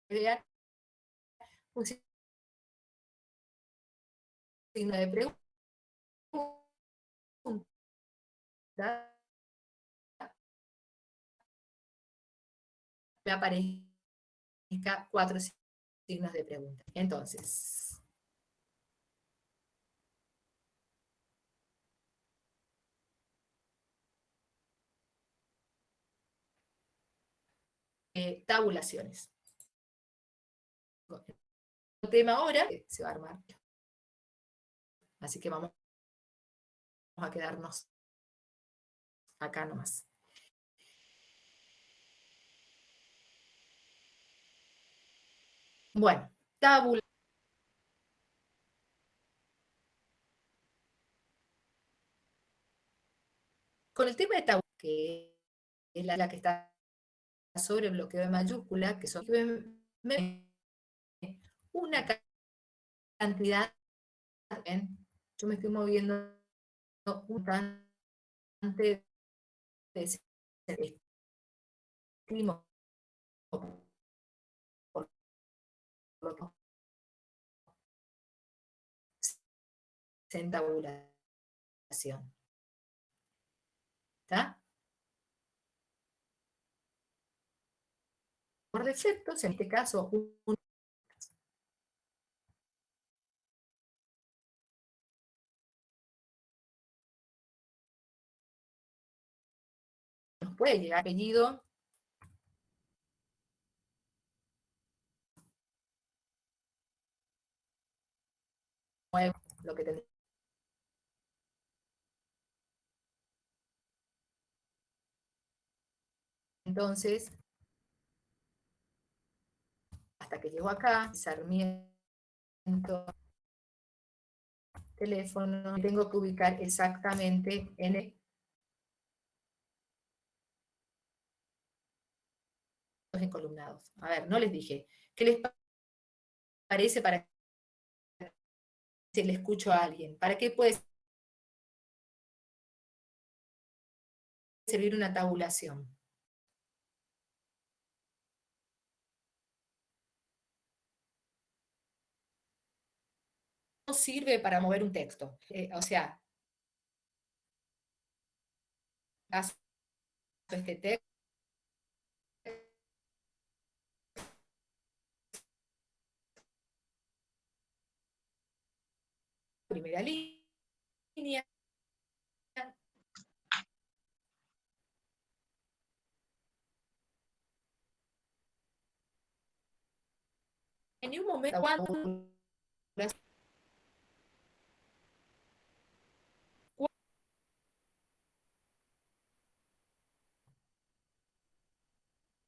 vean, un signo de pregunta, me aparezca 4 signos de pregunta. Entonces, tabulaciones. El tema ahora se va a armar. Así que vamos a quedarnos acá nomás. Bueno, tabula. Con el tema de tabula, que es la que está sobre bloqueo de mayúscula, que son una cantidad, yo me estoy moviendo un bastante de escrimo por lo que en tabulación. ¿Está? Por defecto, en este caso, nos puede llegar apellido, lo que tenemos. Entonces, hasta que llego acá, Sarmiento, teléfono, tengo que ubicar exactamente en el encolumnados. A ver, no les dije. ¿Qué les parece para que se le escucho a alguien? ¿Para qué puede servir una tabulación? No sirve para mover un texto. O sea, este texto, primera línea, en ningún momento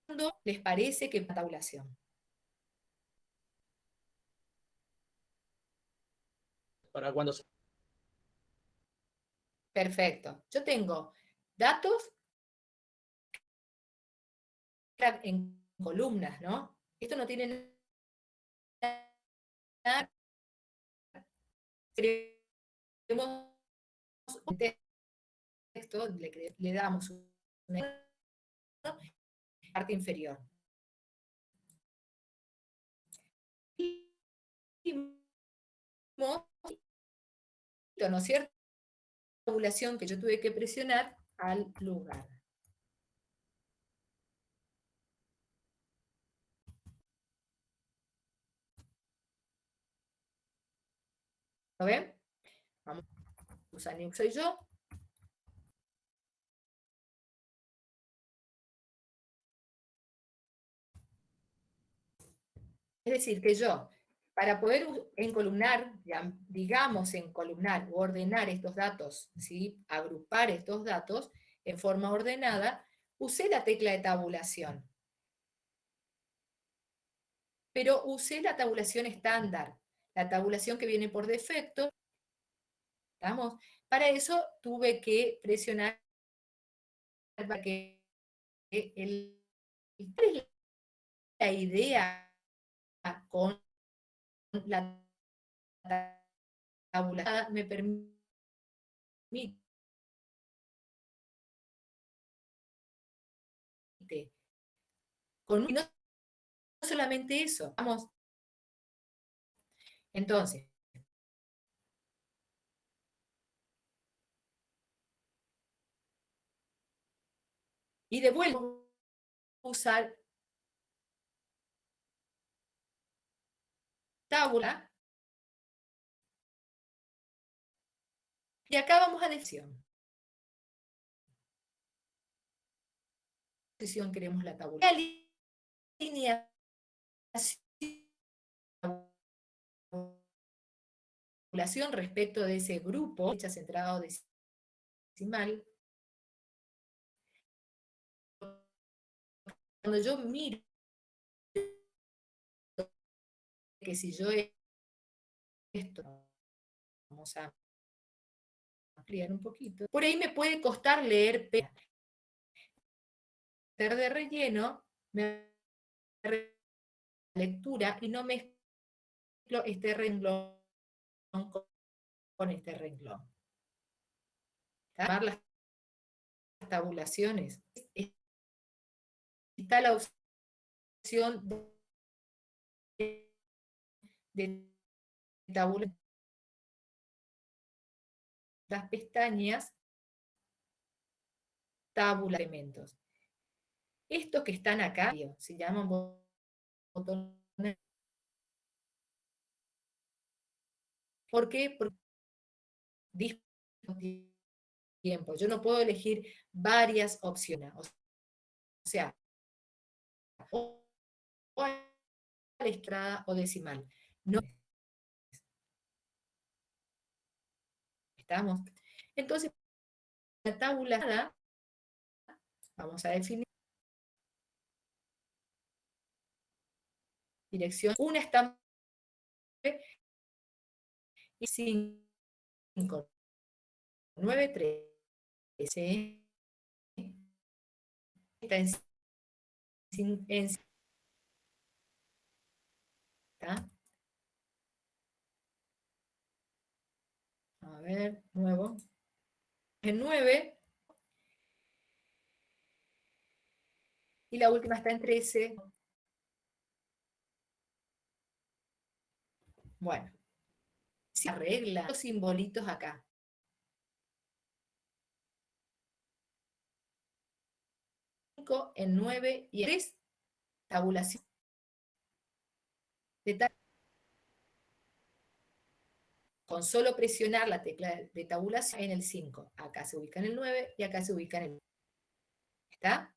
cuando les parece que es una tabulación. Para cuando se... Perfecto. Yo tengo datos en columnas, ¿no? Esto no tiene nada. Queremos un texto, le damos una parte inferior. ¿No es cierto? La tabulación que yo tuve que presionar al lugar. ¿Lo ven? Vamos a usar Nix soy yo. decir, que yo, para poder encolumnar, digamos encolumnar o ordenar estos datos, ¿sí? Agrupar estos datos en forma ordenada, usé la tecla de tabulación. Pero usé la tabulación estándar, la tabulación que viene por defecto. ¿Estamos? Para eso tuve que presionar para que la idea con la tabulación me permite y no solamente eso, vamos. Entonces, y devuelvo a usar tabla, y acá vamos a decisión. Queremos la tabla. La alineación respecto de ese grupo, fecha centrado decimal, cuando yo miro que si yo esto, vamos a ampliar un poquito, por ahí me puede costar leer de relleno, me lectura y no mezclo este renglón con este renglón. Las tabulaciones. Está la opción de tabular las pestañas, tabula elementos. Estos que están acá se llaman botones. ¿Por qué? Porque tiempo. Yo no puedo elegir varias opciones. O sea, o a la izquierda o decimal. No. ¿Estamos? Entonces, la tabulada, vamos a definir dirección. Una está y 5, 9, 13. Está ¿está? A ver, nuevo. En 9. Y la última está en 13. Bueno. Se arregla los simbolitos acá. En 9 y en 3, tabulación. Con solo presionar la tecla de tabulación en el 5. Acá se ubica en el 9 y acá se ubica en el 9. ¿Está?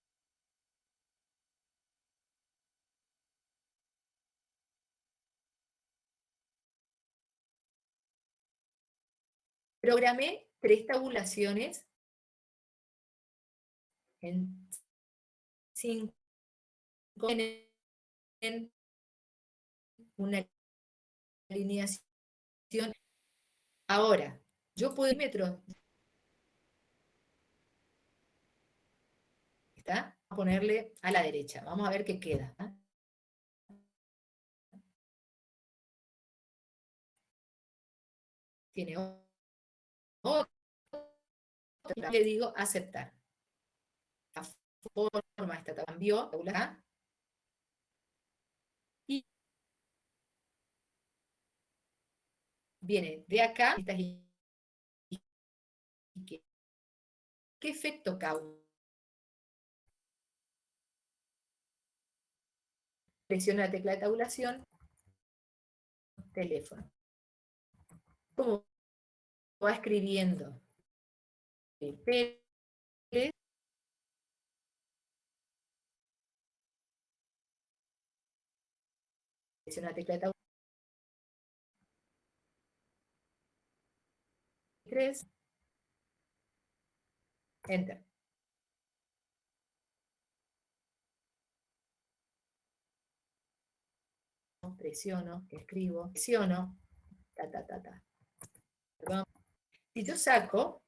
Programé 3 tabulaciones en 5 en una alineación. Ahora, yo puedo metro. ¿Está? Vamos a ponerle a la derecha. Vamos a ver qué queda. Tiene otro. Le digo aceptar. La forma esta cambió. Y viene de acá. ¿Qué efecto causa? Presiona la tecla de tabulación. Teléfono. ¿Cómo va escribiendo? Presiono la tecla de tabulación. 3. Enter. Presiono, escribo, presiono, ta. Perdón. Si yo saco,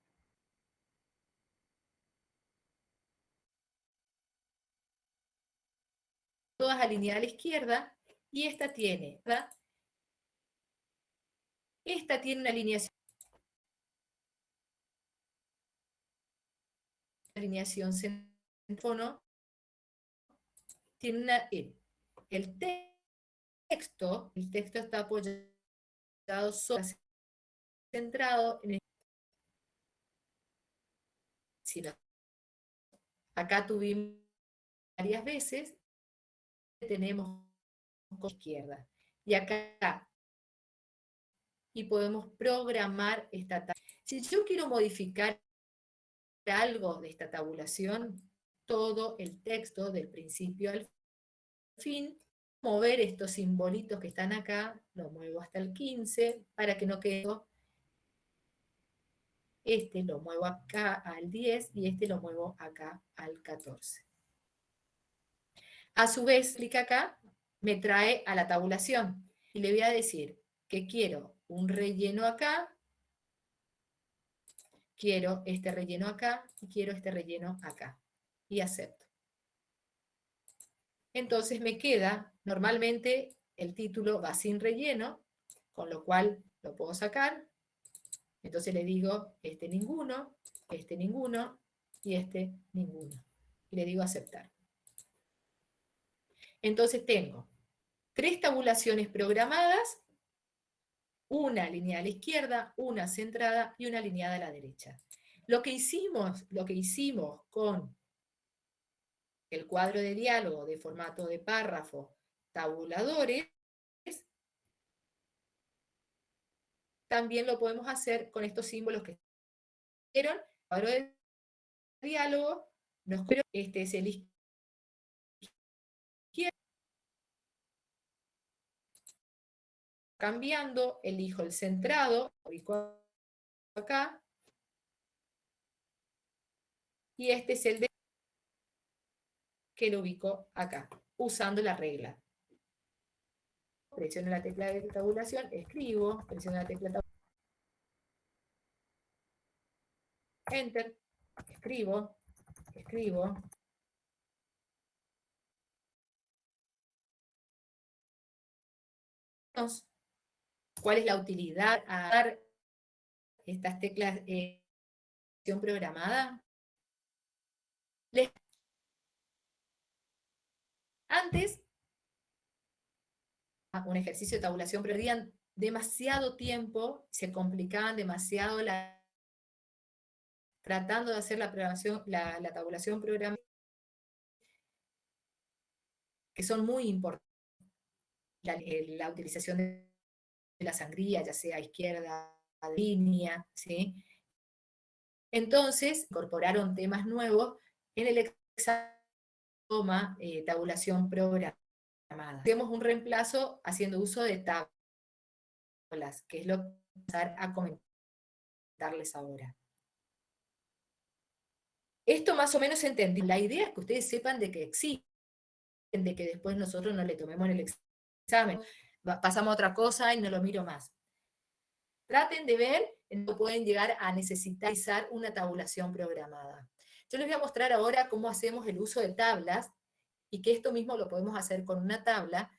todas alineadas a la izquierda, y esta tiene, ¿verdad? Esta tiene una alineación centrofono, tiene una, el texto está apoyado centrado en el, si no, acá tuvimos varias veces, tenemos con izquierda, y acá, y podemos programar esta tabla. Si yo quiero modificar algo de esta tabulación, todo el texto del principio al fin, mover estos simbolitos que están acá, lo muevo hasta el 15, para que no quede, este lo muevo acá al 10, y este lo muevo acá al 14. A su vez, clic acá, me trae a la tabulación, y le voy a decir que quiero un relleno acá, quiero este relleno acá, y quiero este relleno acá, y acepto. Entonces me queda, normalmente el título va sin relleno, con lo cual lo puedo sacar. Entonces le digo, este ninguno, y este ninguno. Y le digo aceptar. Entonces tengo 3 tabulaciones programadas, una alineada a la izquierda, una centrada y una alineada a la derecha. Lo que hicimos con el cuadro de diálogo de formato de párrafo tabuladores, también lo podemos hacer con estos símbolos que vieron. El cuadro de diálogo, este es el izquierdo, cambiando, elijo el centrado, lo ubico acá, y este es el de que lo ubico acá, usando la regla. Presiono la tecla de tabulación, escribo, presiono la tecla de tabulación, enter, escribo. ¿Cuál es la utilidad a dar estas teclas programada? Antes, un ejercicio de tabulación, perdían demasiado tiempo, se complicaban demasiado tratando de hacer la tabulación programada, que son muy importantes. La utilización de la sangría, ya sea izquierda, línea, ¿sí? Entonces, incorporaron temas nuevos en el examen tabulación programada. Hacemos un reemplazo haciendo uso de tablas, que es lo que voy a empezar a comentarles ahora. Esto más o menos se entendió. La idea es que ustedes sepan de que existen, de que después nosotros no le tomemos en el examen. Pasamos a otra cosa y no lo miro más. Traten de ver, no pueden llegar a necesitar una tabulación programada. Yo les voy a mostrar ahora cómo hacemos el uso de tablas, y que esto mismo lo podemos hacer con una tabla.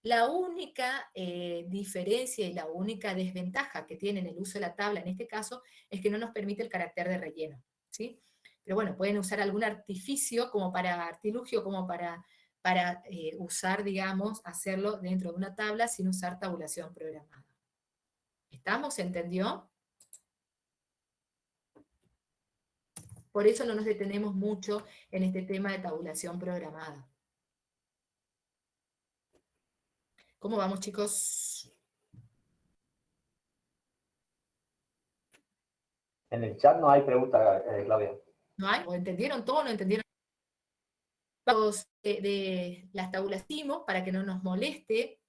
La única diferencia y la única desventaja que tiene el uso de la tabla en este caso es que no nos permite el carácter de relleno, ¿sí? Pero bueno, pueden usar algún artilugio como para usar, digamos, hacerlo dentro de una tabla sin usar tabulación programada. ¿Estamos? ¿Se entendió? Por eso no nos detenemos mucho en este tema de tabulación programada. ¿Cómo vamos, chicos? En el chat no hay preguntas, Claudia. ¿No hay? ¿O entendieron todo o no entendieron? Vamos de las tabulaciones para que no nos moleste.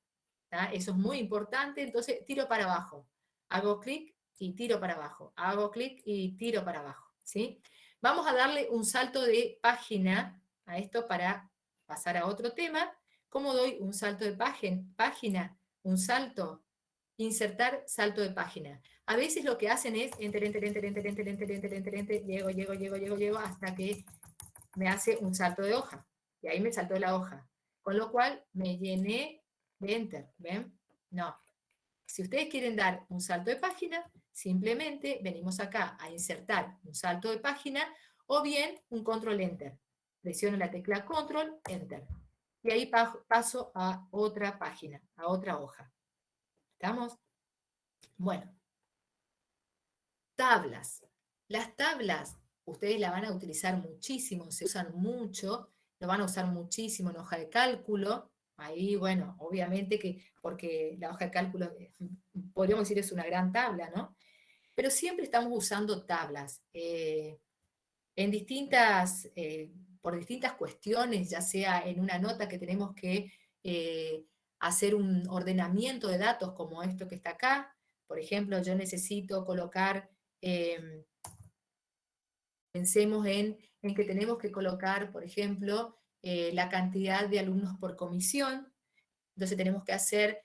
¿tá? Eso es muy importante, entonces tiro para abajo. Hago clic y tiro para abajo. Hago clic y tiro para abajo, ¿sí? Vamos a darle un salto de página a esto para pasar a otro tema. ¿Cómo doy un salto de página? Un salto, insertar salto de página. A veces lo que hacen es enter, enter, enter, enter, enter, enter, enter, enter, enter, llego, hasta que me hace un salto de hoja. Y ahí me saltó la hoja. Con lo cual me llené de enter, ¿ven? No. Si ustedes quieren dar un salto de página, simplemente venimos acá a insertar un salto de página o bien un control enter. Presiono la tecla control enter. Y ahí paso a otra página, a otra hoja. ¿Estamos? Bueno. Tablas. Las tablas, ustedes las van a utilizar muchísimo, se usan mucho, lo van a usar muchísimo en hoja de cálculo. Ahí, bueno, obviamente que, porque la hoja de cálculo, podríamos decir, es una gran tabla, ¿no? Pero siempre estamos usando tablas. En distintas, por distintas cuestiones, ya sea en una nota que tenemos que hacer un ordenamiento de datos como esto que está acá. Por ejemplo, yo necesito colocar, pensemos en que tenemos que colocar, por ejemplo, la cantidad de alumnos por comisión. Entonces tenemos que hacer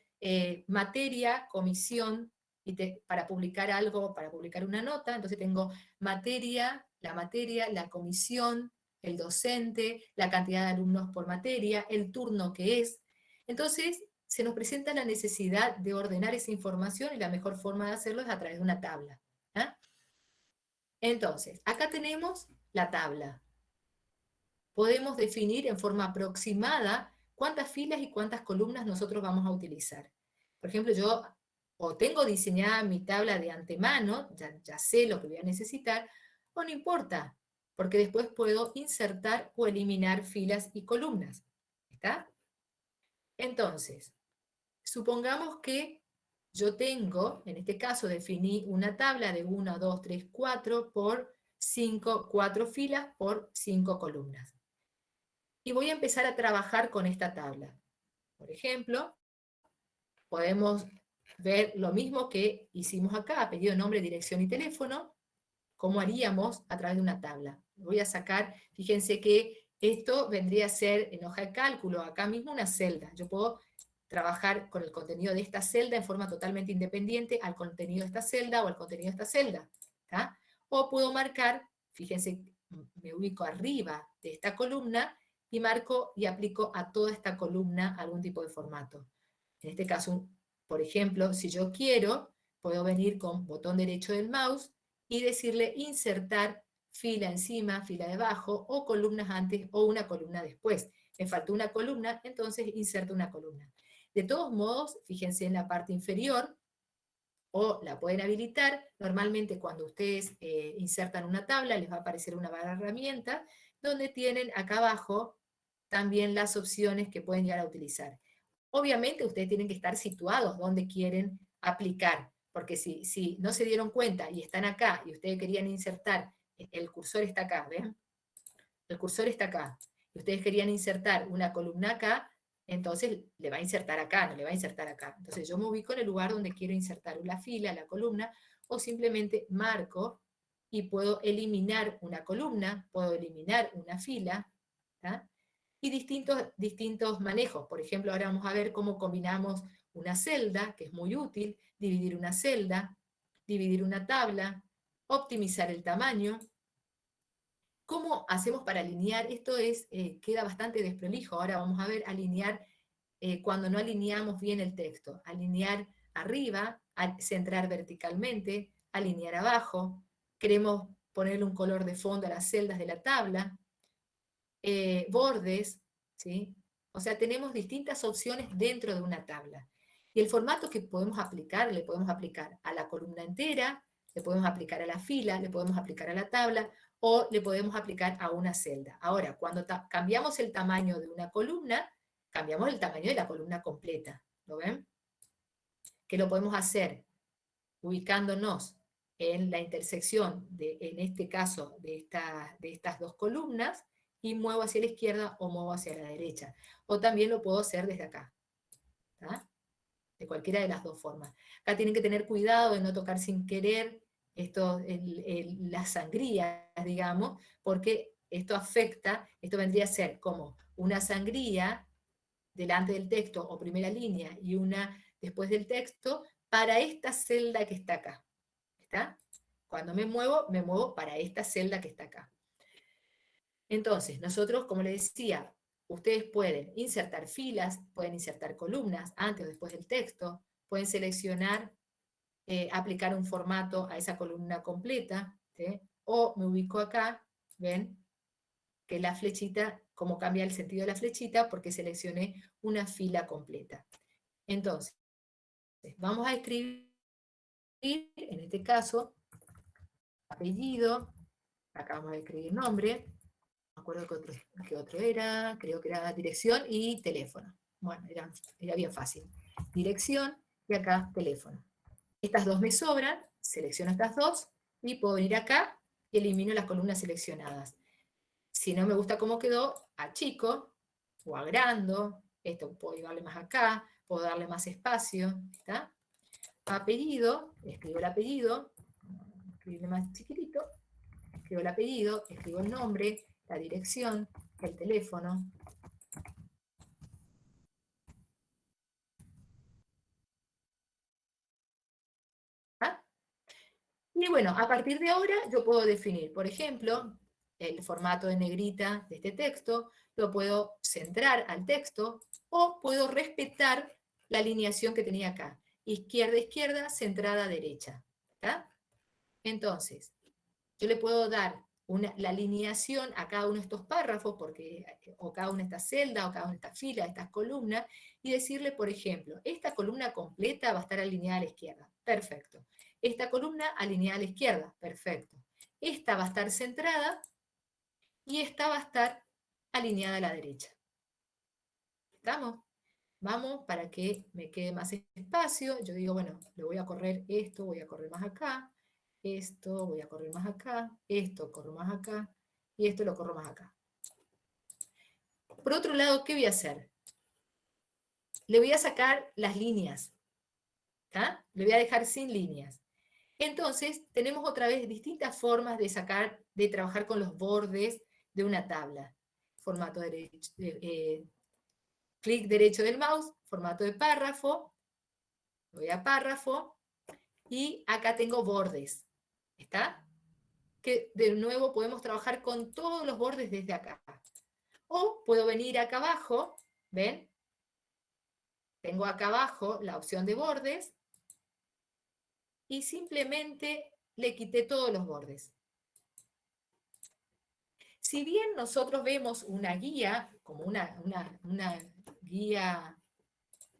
materia, comisión, para publicar algo, para publicar una nota. Entonces tengo materia, la comisión, el docente, la cantidad de alumnos por materia, el turno que es. Entonces se nos presenta la necesidad de ordenar esa información y la mejor forma de hacerlo es a través de una tabla. ¿Ah? Entonces, acá tenemos la tabla. Podemos definir en forma aproximada cuántas filas y cuántas columnas nosotros vamos a utilizar. Por ejemplo, yo o tengo diseñada mi tabla de antemano, ya sé lo que voy a necesitar, o no importa, porque después puedo insertar o eliminar filas y columnas. ¿Está? Entonces, supongamos que yo tengo, en este caso definí una tabla de 1, 2, 3, 4 por 5, 4 filas por 5 columnas. Y voy a empezar a trabajar con esta tabla. Por ejemplo, podemos ver lo mismo que hicimos acá, apellido, nombre, dirección y teléfono, cómo haríamos a través de una tabla. Voy a sacar, fíjense que esto vendría a ser en hoja de cálculo, acá mismo una celda. Yo puedo trabajar con el contenido de esta celda en forma totalmente independiente al contenido de esta celda o al contenido de esta celda. ¿Tá? O puedo marcar, fíjense, me ubico arriba de esta columna y marco y aplico a toda esta columna algún tipo de formato. En este caso, por ejemplo, si yo quiero, puedo venir con botón derecho del mouse y decirle insertar fila encima, fila debajo, o columnas antes o una columna después. Me faltó una columna, entonces inserto una columna. De todos modos, fíjense en la parte inferior, o la pueden habilitar. Normalmente cuando ustedes insertan una tabla, les va a aparecer una barra de herramientas, donde tienen acá abajo también las opciones que pueden llegar a utilizar. Obviamente ustedes tienen que estar situados donde quieren aplicar, porque si no se dieron cuenta y están acá, y ustedes querían insertar, el cursor está acá, ¿ven? El cursor está acá, y ustedes querían insertar una columna acá, entonces le va a insertar acá, no le va a insertar acá. Entonces yo me ubico en el lugar donde quiero insertar la fila, la columna, o simplemente marco y puedo eliminar una columna, puedo eliminar una fila, ¿tá? Y distintos manejos. Por ejemplo, ahora vamos a ver cómo combinamos una celda, que es muy útil, dividir una celda, dividir una tabla, optimizar el tamaño. ¿Cómo hacemos para alinear? Esto queda bastante desprolijo. Ahora vamos a ver alinear cuando no alineamos bien el texto. Alinear arriba, centrar verticalmente, alinear abajo. Queremos ponerle un color de fondo a las celdas de la tabla. Bordes, ¿sí? O sea, tenemos distintas opciones dentro de una tabla. Y el formato que podemos aplicar, le podemos aplicar a la columna entera, le podemos aplicar a la fila, le podemos aplicar a la tabla, o le podemos aplicar a una celda. Ahora, cuando cambiamos el tamaño de una columna, cambiamos el tamaño de la columna completa. ¿Lo ven? Que lo podemos hacer ubicándonos en la intersección, en este caso, de estas dos columnas, y muevo hacia la izquierda o muevo hacia la derecha. O también lo puedo hacer desde acá. ¿Tá? de cualquiera de las dos formas. Acá tienen que tener cuidado de no tocar sin querer las sangrías, digamos, porque esto afecta, esto vendría a ser como una sangría delante del texto o primera línea y una después del texto para esta celda que está acá. ¿Está? Cuando me muevo para esta celda que está acá. Entonces, nosotros, como les decía, ustedes pueden insertar filas, pueden insertar columnas antes o después del texto, pueden seleccionar, aplicar un formato a esa columna completa, ¿sí? O me ubico acá, ¿ven? Que la flechita, cómo cambia el sentido de la flechita, porque seleccioné una fila completa. Entonces, vamos a escribir, en este caso, apellido, acá vamos a escribir nombre, no me acuerdo qué otro era, creo que era dirección y teléfono. Bueno, era bien fácil. Dirección y acá teléfono. Estas dos me sobran, selecciono estas dos y puedo venir acá y elimino las columnas seleccionadas. Si no me gusta cómo quedó, achico o agrando, esto puedo darle más acá, puedo darle más espacio, ¿está? Apellido, escribo el apellido, escribirle más chiquitito, escribo el apellido, escribo el nombre, la dirección, el teléfono. ¿Ah? Y bueno, a partir de ahora yo puedo definir, por ejemplo, el formato de negrita de este texto, lo puedo centrar al texto, o puedo respetar la alineación que tenía acá. Izquierda, izquierda, centrada, derecha. ¿Está? Entonces, yo le puedo dar la alineación a cada uno de estos párrafos, o cada una de estas celdas, o cada una de estas filas, estas columnas, y decirle, por ejemplo, esta columna completa va a estar alineada a la izquierda. Perfecto. Esta columna alineada a la izquierda. Perfecto. Esta va a estar centrada, y esta va a estar alineada a la derecha. ¿Estamos? Vamos, para que me quede más espacio. Yo digo, bueno, le voy a correr esto, voy a correr más acá. Esto voy a correr más acá, esto corro más acá, y esto lo corro más acá. Por otro lado, ¿qué voy a hacer? Le voy a sacar las líneas, ¿tá? Le voy a dejar sin líneas. Entonces, tenemos otra vez distintas formas de trabajar con los bordes de una tabla. Formato derecho, clic derecho del mouse, formato de párrafo, voy a párrafo, y acá tengo bordes. ¿Está? Que de nuevo podemos trabajar con todos los bordes desde acá. O puedo venir acá abajo, ¿ven? Tengo acá abajo la opción de bordes, y simplemente le quité todos los bordes. Si bien nosotros vemos una guía, como una guía,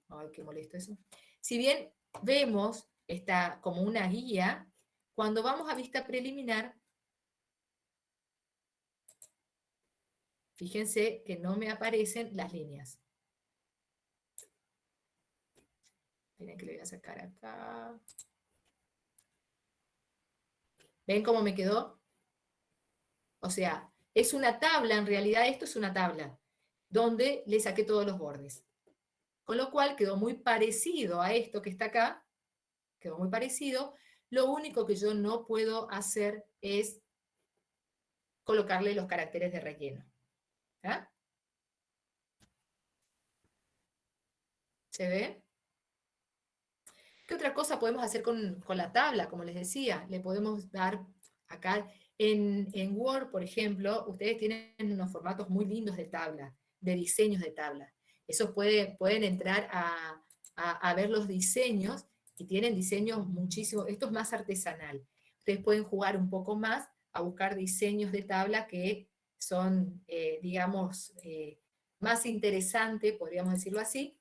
ay, qué molesto eso. Si bien vemos como una guía, cuando vamos a vista preliminar, fíjense que no me aparecen las líneas. Miren que le voy a sacar acá. ¿Ven cómo me quedó? O sea, es una tabla, en realidad esto es una tabla, donde le saqué todos los bordes. Con lo cual quedó muy parecido a esto que está acá, quedó muy parecido. Lo único que yo no puedo hacer es colocarle los caracteres de relleno. ¿Ah? ¿Se ve? ¿Qué otra cosa podemos hacer con la tabla? Como les decía, le podemos dar acá en Word, por ejemplo, ustedes tienen unos formatos muy lindos de tabla, de diseños de tabla. Esos pueden entrar a ver los diseños, y tienen diseños muchísimos. Esto es más artesanal. Ustedes pueden jugar un poco más a buscar diseños de tabla que son, digamos, más interesantes, podríamos decirlo así,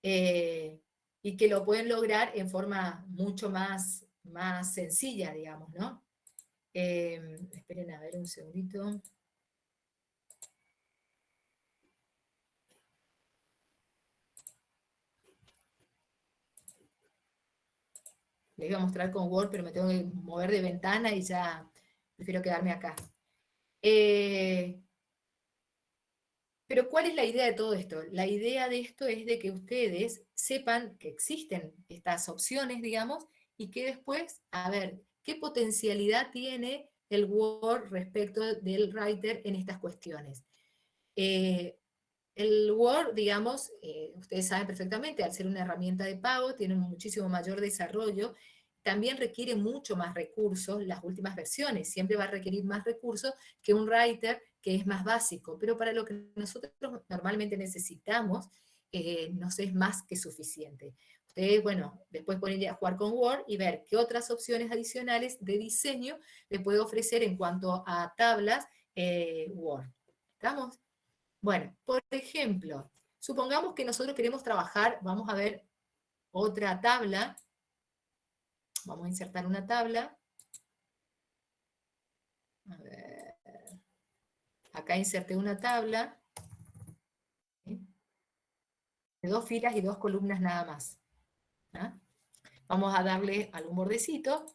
y que lo pueden lograr en forma mucho más sencilla, digamos, ¿no? Esperen a ver un segundito. Les iba a mostrar con Word, pero me tengo que mover de ventana y ya prefiero quedarme acá. Pero Pero ¿cuál es la idea de todo esto? La idea de esto es de que ustedes sepan que existen estas opciones, digamos, y que después, a ver, ¿qué potencialidad tiene el Word respecto del Writer en estas cuestiones? El Word, digamos, ustedes saben perfectamente, al ser una herramienta de pago, tiene un muchísimo mayor desarrollo, también requiere mucho más recursos, las últimas versiones, siempre va a requerir más recursos que un Writer que es más básico, pero para lo que nosotros normalmente necesitamos, nos es más que suficiente. Ustedes, bueno, después pueden ir a jugar con Word y ver qué otras opciones adicionales de diseño le puede ofrecer en cuanto a tablas Word. ¿Estamos? Bueno, por ejemplo, supongamos que nosotros queremos trabajar, vamos a ver otra tabla, vamos a insertar una tabla, a ver, acá inserté una tabla, ¿sí? De 2 filas y 2 columnas nada más. ¿Ah? Vamos a darle algún bordecito,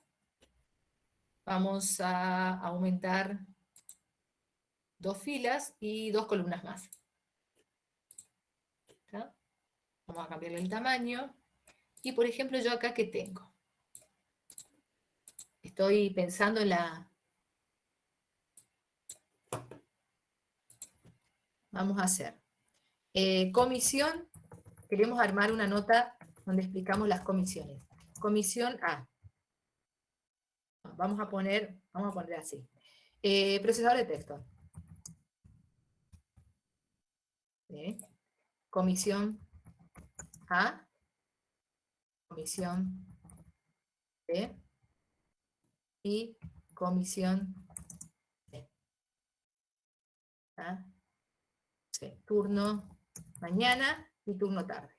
vamos a aumentar 2 filas y 2 columnas más. ¿Está? Vamos a cambiarle el tamaño, y por ejemplo yo acá, ¿qué tengo? Estoy pensando en la... Vamos a hacer comisión, queremos armar una nota donde explicamos las comisiones. Comisión A. Vamos a poner así. Procesador de texto. Comisión A. Comisión B. Y comisión C. ¿Ah? Sí. Turno mañana y turno tarde.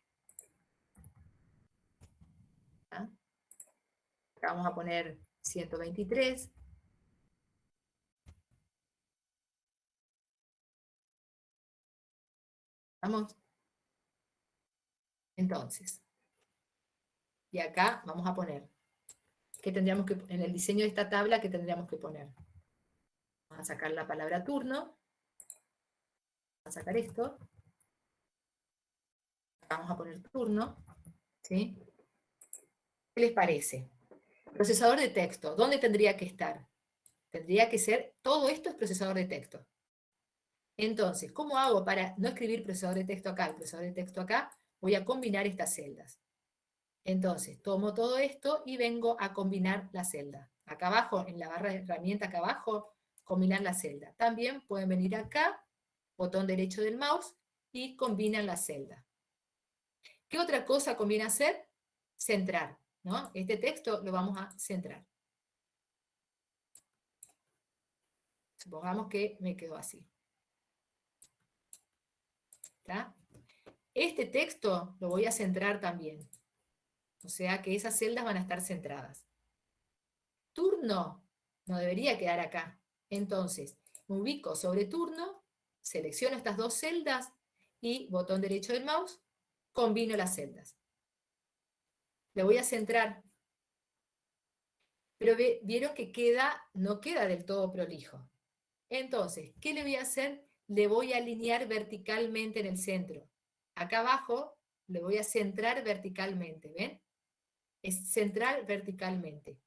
¿Ah? Acá vamos a poner 123. ¿Vamos? Entonces, y acá vamos a poner, ¿qué tendríamos que, en el diseño de esta tabla, qué tendríamos que poner? Vamos a sacar la palabra turno, vamos a sacar esto, vamos a poner turno, ¿sí? ¿Qué les parece? Procesador de texto, ¿dónde tendría que estar? Tendría que ser, todo esto es procesador de texto. Entonces, ¿cómo hago para no escribir procesador de texto acá, el procesador de texto acá? Voy a combinar estas celdas. Entonces, tomo todo esto y vengo a combinar la celda. Acá abajo, en la barra de herramienta acá abajo, combinar la celda. También pueden venir acá, botón derecho del mouse, y combinan la celda. ¿Qué otra cosa conviene hacer? Centrar, ¿no? Este texto lo vamos a centrar. Supongamos que me quedó así. ¿Está? Este texto lo voy a centrar también. O sea que esas celdas van a estar centradas. Turno no debería quedar acá. Entonces, me ubico sobre turno, selecciono estas 2 celdas y botón derecho del mouse, combino las celdas. Le voy a centrar. Pero vieron que no queda del todo prolijo. Entonces, ¿qué le voy a hacer? Le voy a alinear verticalmente en el centro. Acá abajo le voy a centrar verticalmente, ¿ven? Es centrar verticalmente.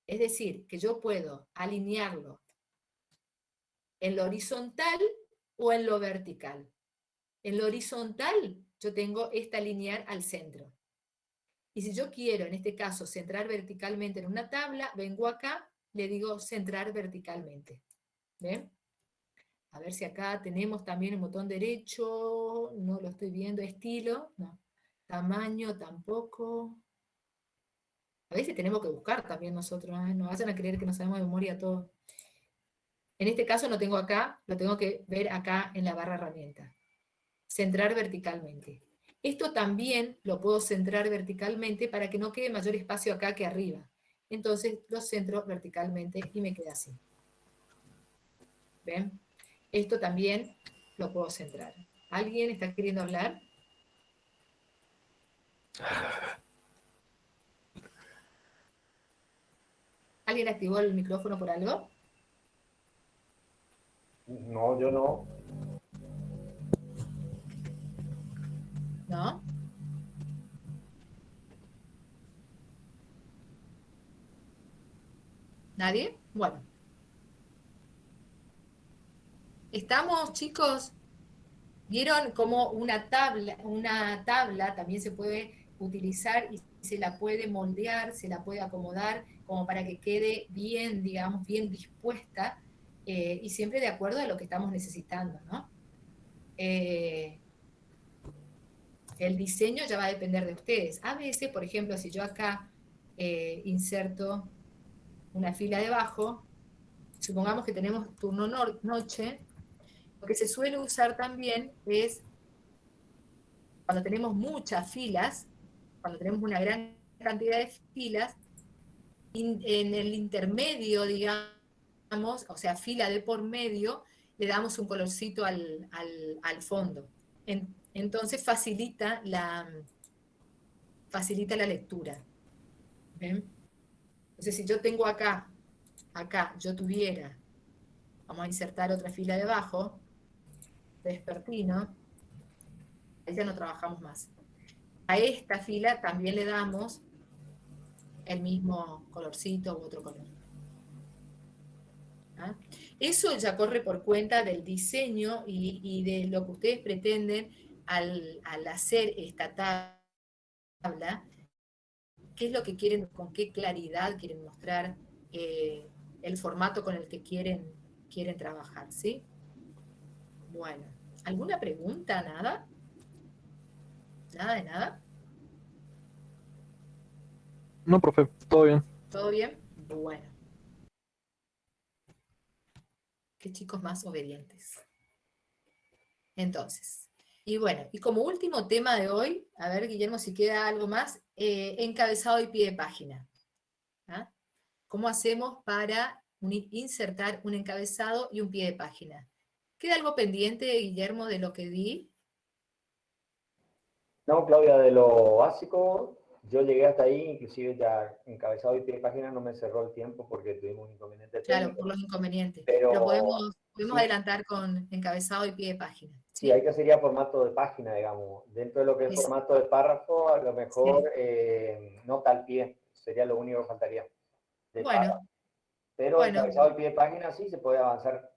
Es decir, que yo puedo alinearlo en lo horizontal o en lo vertical. En lo horizontal yo tengo esta alinear al centro. Y si yo quiero, en este caso, centrar verticalmente en una tabla, vengo acá, le digo centrar verticalmente. ¿Ven? A ver si acá tenemos también el botón derecho, no lo estoy viendo, estilo, no. Tamaño tampoco. A veces tenemos que buscar también nosotros, ¿eh? No vayan a creer que no sabemos de memoria todo. En este caso no tengo acá, lo tengo que ver acá en la barra herramienta. Centrar verticalmente. Esto también lo puedo centrar verticalmente para que no quede mayor espacio acá que arriba. Entonces lo centro verticalmente y me queda así. ¿Ven? Esto también lo puedo centrar. ¿Alguien está queriendo hablar? ¿Alguien activó el micrófono por algo? No, yo no. ¿no? ¿Nadie? Bueno. ¿Estamos, chicos? ¿Vieron cómo una tabla también se puede utilizar y se la puede moldear, se la puede acomodar como para que quede bien, digamos, bien dispuesta y siempre de acuerdo a lo que estamos necesitando, ¿no? El diseño ya va a depender de ustedes. A veces, por ejemplo, si yo acá inserto una fila debajo, supongamos que tenemos turno noche, lo que se suele usar también es, cuando tenemos muchas filas, cuando tenemos una gran cantidad de filas, en el intermedio, digamos, o sea, fila de por medio, le damos un colorcito al fondo. Entonces facilita la lectura. ¿Ven? Entonces, si yo tengo acá, yo tuviera, vamos a insertar otra fila debajo, vespertino, ahí ya no trabajamos más. A esta fila también le damos el mismo colorcito u otro color. ¿Ah? Eso ya corre por cuenta del diseño y de lo que ustedes pretenden al hacer esta tabla, qué es lo que quieren, con qué claridad quieren mostrar el formato con el que quieren trabajar, ¿sí? Bueno, ¿alguna pregunta? ¿Nada? ¿Nada de nada? No, profe, todo bien. ¿Todo bien? Bueno. Qué chicos más obedientes. Entonces, y bueno, y como último tema de hoy, a ver, Guillermo, si queda algo más, encabezado y pie de página. ¿Ah? ¿Cómo hacemos para insertar un encabezado y un pie de página? ¿Queda algo pendiente, Guillermo, de lo que di? No, Claudia, de lo básico, yo llegué hasta ahí, inclusive ya encabezado y pie de página no me cerró el tiempo porque tuvimos un inconveniente Claro, técnico. por los inconvenientes. Pero podemos sí, adelantar con encabezado y pie de página. sí, ahí que sería formato de página, digamos. Dentro de lo que es formato de párrafo, a lo mejor nota al pie, sería lo único que faltaría. Bueno, pero encabezado y pie de página sí se puede avanzar.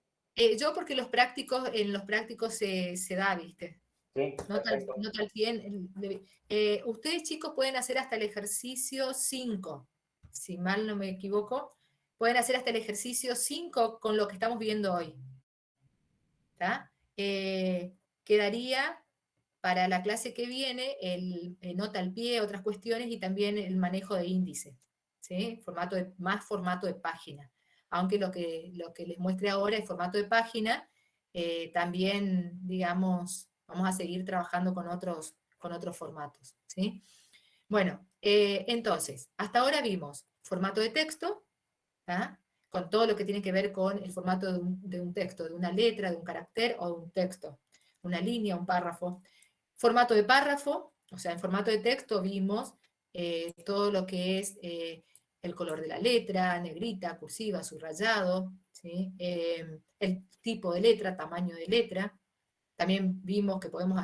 Yo porque en los prácticos se da, ¿viste? Sí, perfecto. Nota al pie. Ustedes, chicos, pueden hacer hasta el ejercicio 5, si mal no me equivoco. Pueden hacer hasta el ejercicio 5 con lo que estamos viendo hoy. ¿Está? Quedaría para la clase que viene el nota al pie, otras cuestiones, y también el manejo de índice, ¿sí? Más formato de página. Aunque lo que les muestre ahora es formato de página, también, digamos, vamos a seguir trabajando con otros formatos, ¿sí? Bueno, entonces, hasta ahora vimos formato de texto, ¿tá? Con todo lo que tiene que ver con el formato de un texto, de una letra, de un carácter o de un texto, una línea, un párrafo. Formato de párrafo, o sea, en formato de texto vimos todo lo que es el color de la letra, negrita, cursiva, subrayado, ¿sí? El tipo de letra, tamaño de letra. También vimos que podemos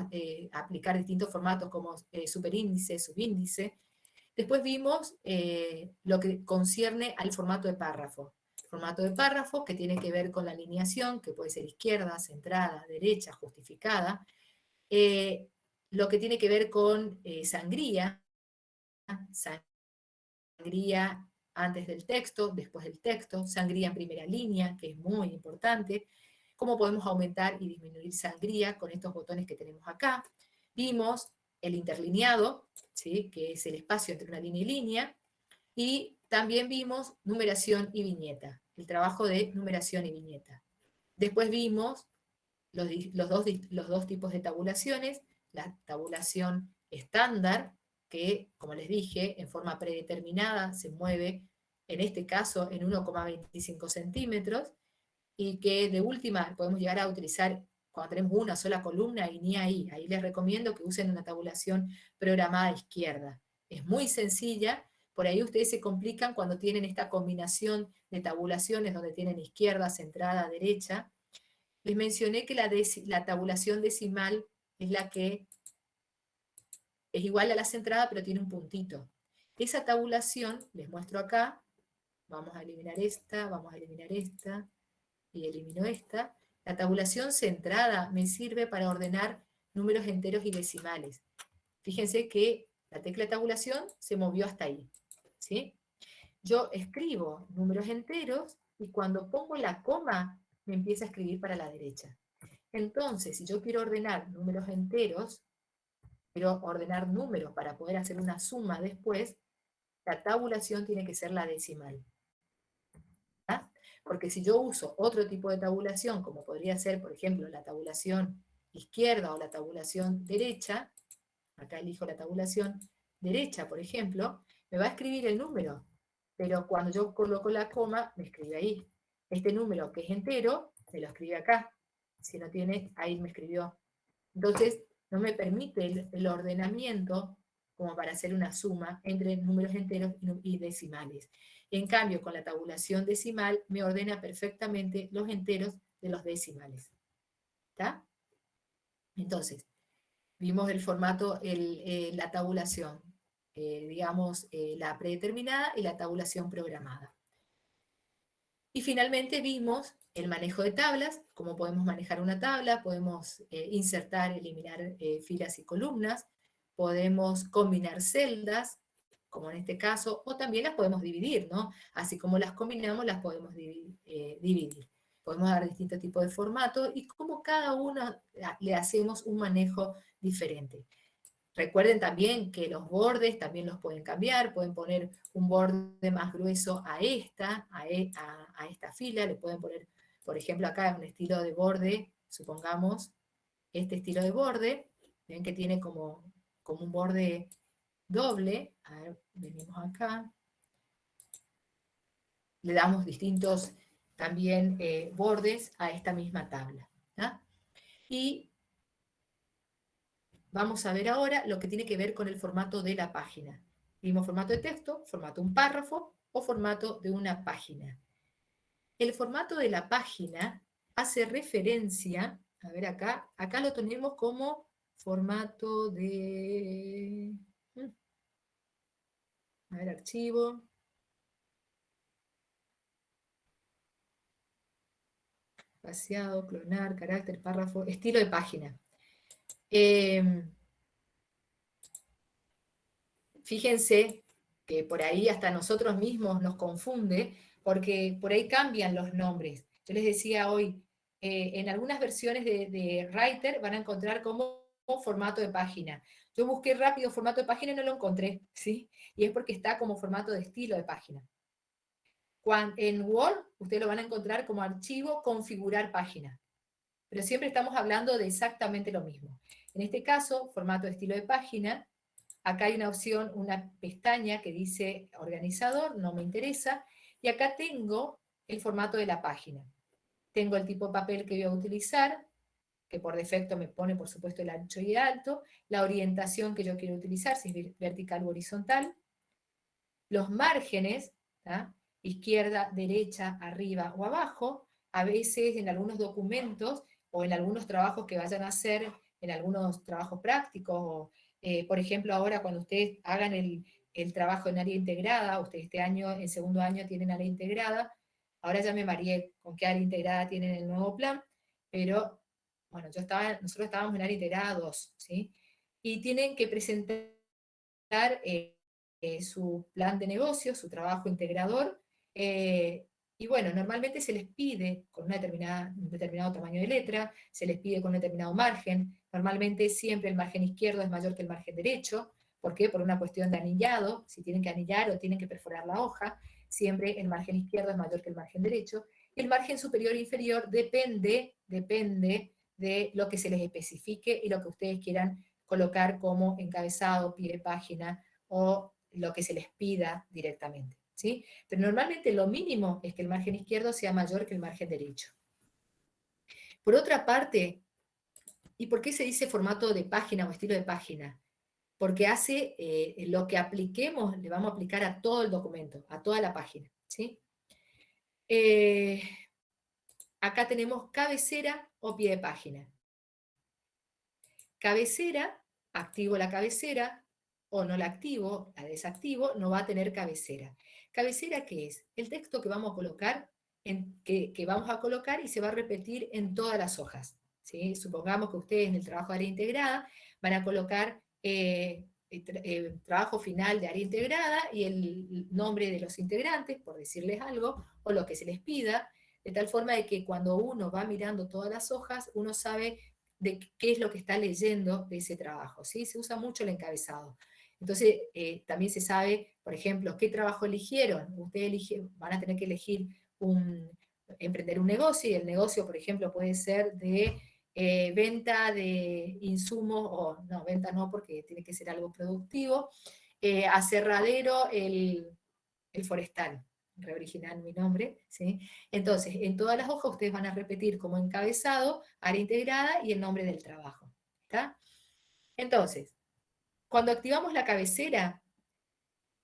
aplicar distintos formatos como superíndice, subíndice. Después vimos lo que concierne al formato de párrafo. Formato de párrafo que tiene que ver con la alineación, que puede ser izquierda, centrada, derecha, justificada. Lo que tiene que ver con sangría antes del texto, después del texto, sangría en primera línea, que es muy importante, cómo podemos aumentar y disminuir sangría con estos botones que tenemos acá. Vimos el interlineado, ¿sí? Que es el espacio entre una línea y línea, y también vimos numeración y viñeta, el trabajo de numeración y viñeta. Después vimos los dos tipos de tabulaciones, la tabulación estándar, que, como les dije, en forma predeterminada se mueve, en este caso, en 1,25 centímetros, y que de última podemos llegar a utilizar cuando tenemos una sola columna y ni ahí. Ahí les recomiendo que usen una tabulación programada a izquierda. Es muy sencilla, por ahí ustedes se complican cuando tienen esta combinación de tabulaciones donde tienen izquierda, centrada, derecha. Les mencioné que la tabulación decimal es la que Es igual a la centrada, pero tiene un puntito. Esa tabulación, les muestro acá, vamos a eliminar esta, y elimino esta. La tabulación centrada me sirve para ordenar números enteros y decimales. Fíjense que la tecla de tabulación se movió hasta ahí, ¿sí? Yo escribo números enteros y cuando pongo la coma me empieza a escribir para la derecha. Entonces, si yo quiero ordenar números enteros, quiero ordenar números para poder hacer una suma después, la tabulación tiene que ser la decimal. ¿Ah? Porque si yo uso otro tipo de tabulación, como podría ser, por ejemplo, la tabulación izquierda o la tabulación derecha, acá elijo la tabulación derecha, por ejemplo, me va a escribir el número, pero cuando yo coloco la coma, me escribe ahí. Este número que es entero, me lo escribe acá. Si no tiene, ahí me escribió. Entonces, no me permite el ordenamiento como para hacer una suma entre números enteros y decimales. En cambio, con la tabulación decimal, me ordena perfectamente los enteros de los decimales. ¿Está? Entonces, vimos el formato, la tabulación, digamos, la predeterminada y la tabulación programada. Y finalmente vimos el manejo de tablas, cómo podemos manejar una tabla, podemos insertar, eliminar filas y columnas, podemos combinar celdas, como en este caso, o también las podemos dividir, ¿no? Así como las combinamos, las podemos dividir. Podemos dar distintos tipos de formatos y como cada una le hacemos un manejo diferente. Recuerden también que los bordes también los pueden cambiar, pueden poner un borde más grueso a esta fila, le pueden poner, por ejemplo, acá un estilo de borde, supongamos, este estilo de borde, ven que tiene como un borde doble, a ver, venimos acá, le damos distintos también bordes a esta misma tabla, ¿tá? Y vamos a ver ahora lo que tiene que ver con el formato de la página. Vimos formato de texto, formato de un párrafo o formato de una página. El formato de la página hace referencia, a ver acá lo tenemos como formato de, a ver, archivo, vaciado, clonar, carácter, párrafo, estilo de página. Fíjense que por ahí hasta nosotros mismos nos confunde, porque por ahí cambian los nombres. Yo les decía hoy, en algunas versiones de Writer van a encontrar como formato de página. Yo busqué rápido formato de página y no lo encontré, ¿sí? Y es porque está como formato de estilo de página. En Word, ustedes lo van a encontrar como archivo configurar página. Pero siempre estamos hablando de exactamente lo mismo. En este caso, formato de estilo de página, acá hay una opción, una pestaña que dice organizador, no me interesa, y acá tengo el formato de la página. Tengo el tipo de papel que voy a utilizar, que por defecto me pone, por supuesto, el ancho y el alto, la orientación que yo quiero utilizar, si es vertical o horizontal, los márgenes, ¿tá? Izquierda, derecha, arriba o abajo. A veces en algunos documentos o en algunos trabajos que vayan a hacer, en algunos trabajos prácticos, o, por ejemplo, ahora cuando ustedes hagan el trabajo en área integrada, ustedes este año, en segundo año tienen área integrada, ahora ya me mareé con qué área integrada tienen el nuevo plan, pero bueno, nosotros estábamos en área integrada 2, ¿sí? Y tienen que presentar su plan de negocio, su trabajo integrador, y bueno, normalmente se les pide con un determinado tamaño de letra, se les pide con un determinado margen, normalmente siempre el margen izquierdo es mayor que el margen derecho. ¿Por qué? Por una cuestión de anillado, si tienen que anillar o tienen que perforar la hoja, siempre el margen izquierdo es mayor que el margen derecho, y el margen superior e inferior depende de lo que se les especifique y lo que ustedes quieran colocar como encabezado, pie de página, o lo que se les pida directamente, ¿sí? Pero normalmente lo mínimo es que el margen izquierdo sea mayor que el margen derecho. Por otra parte, ¿y por qué se dice formato de página o estilo de página? Porque hace lo que apliquemos, le vamos a aplicar a todo el documento, a toda la página, ¿sí? Acá tenemos cabecera o pie de página. Cabecera, activo la cabecera, o no la activo, la desactivo, no va a tener cabecera. ¿Cabecera qué es? El texto que vamos a colocar, que vamos a colocar y se va a repetir en todas las hojas. ¿Sí? Supongamos que ustedes en el trabajo de área integrada van a colocar trabajo final de área integrada y el nombre de los integrantes, por decirles algo, o lo que se les pida, de tal forma de que cuando uno va mirando todas las hojas, uno sabe de qué es lo que está leyendo de ese trabajo, ¿sí? Se usa mucho el encabezado. Entonces, también se sabe, por ejemplo, qué trabajo eligieron. Ustedes van a tener que elegir emprender un negocio, y el negocio, por ejemplo, puede ser de venta de insumos, o no, venta no, porque tiene que ser algo productivo, aserradero el forestal, reoriginal mi nombre, ¿sí? Entonces, en todas las hojas ustedes van a repetir como encabezado, área integrada y el nombre del trabajo, ¿está? Entonces, cuando activamos la cabecera,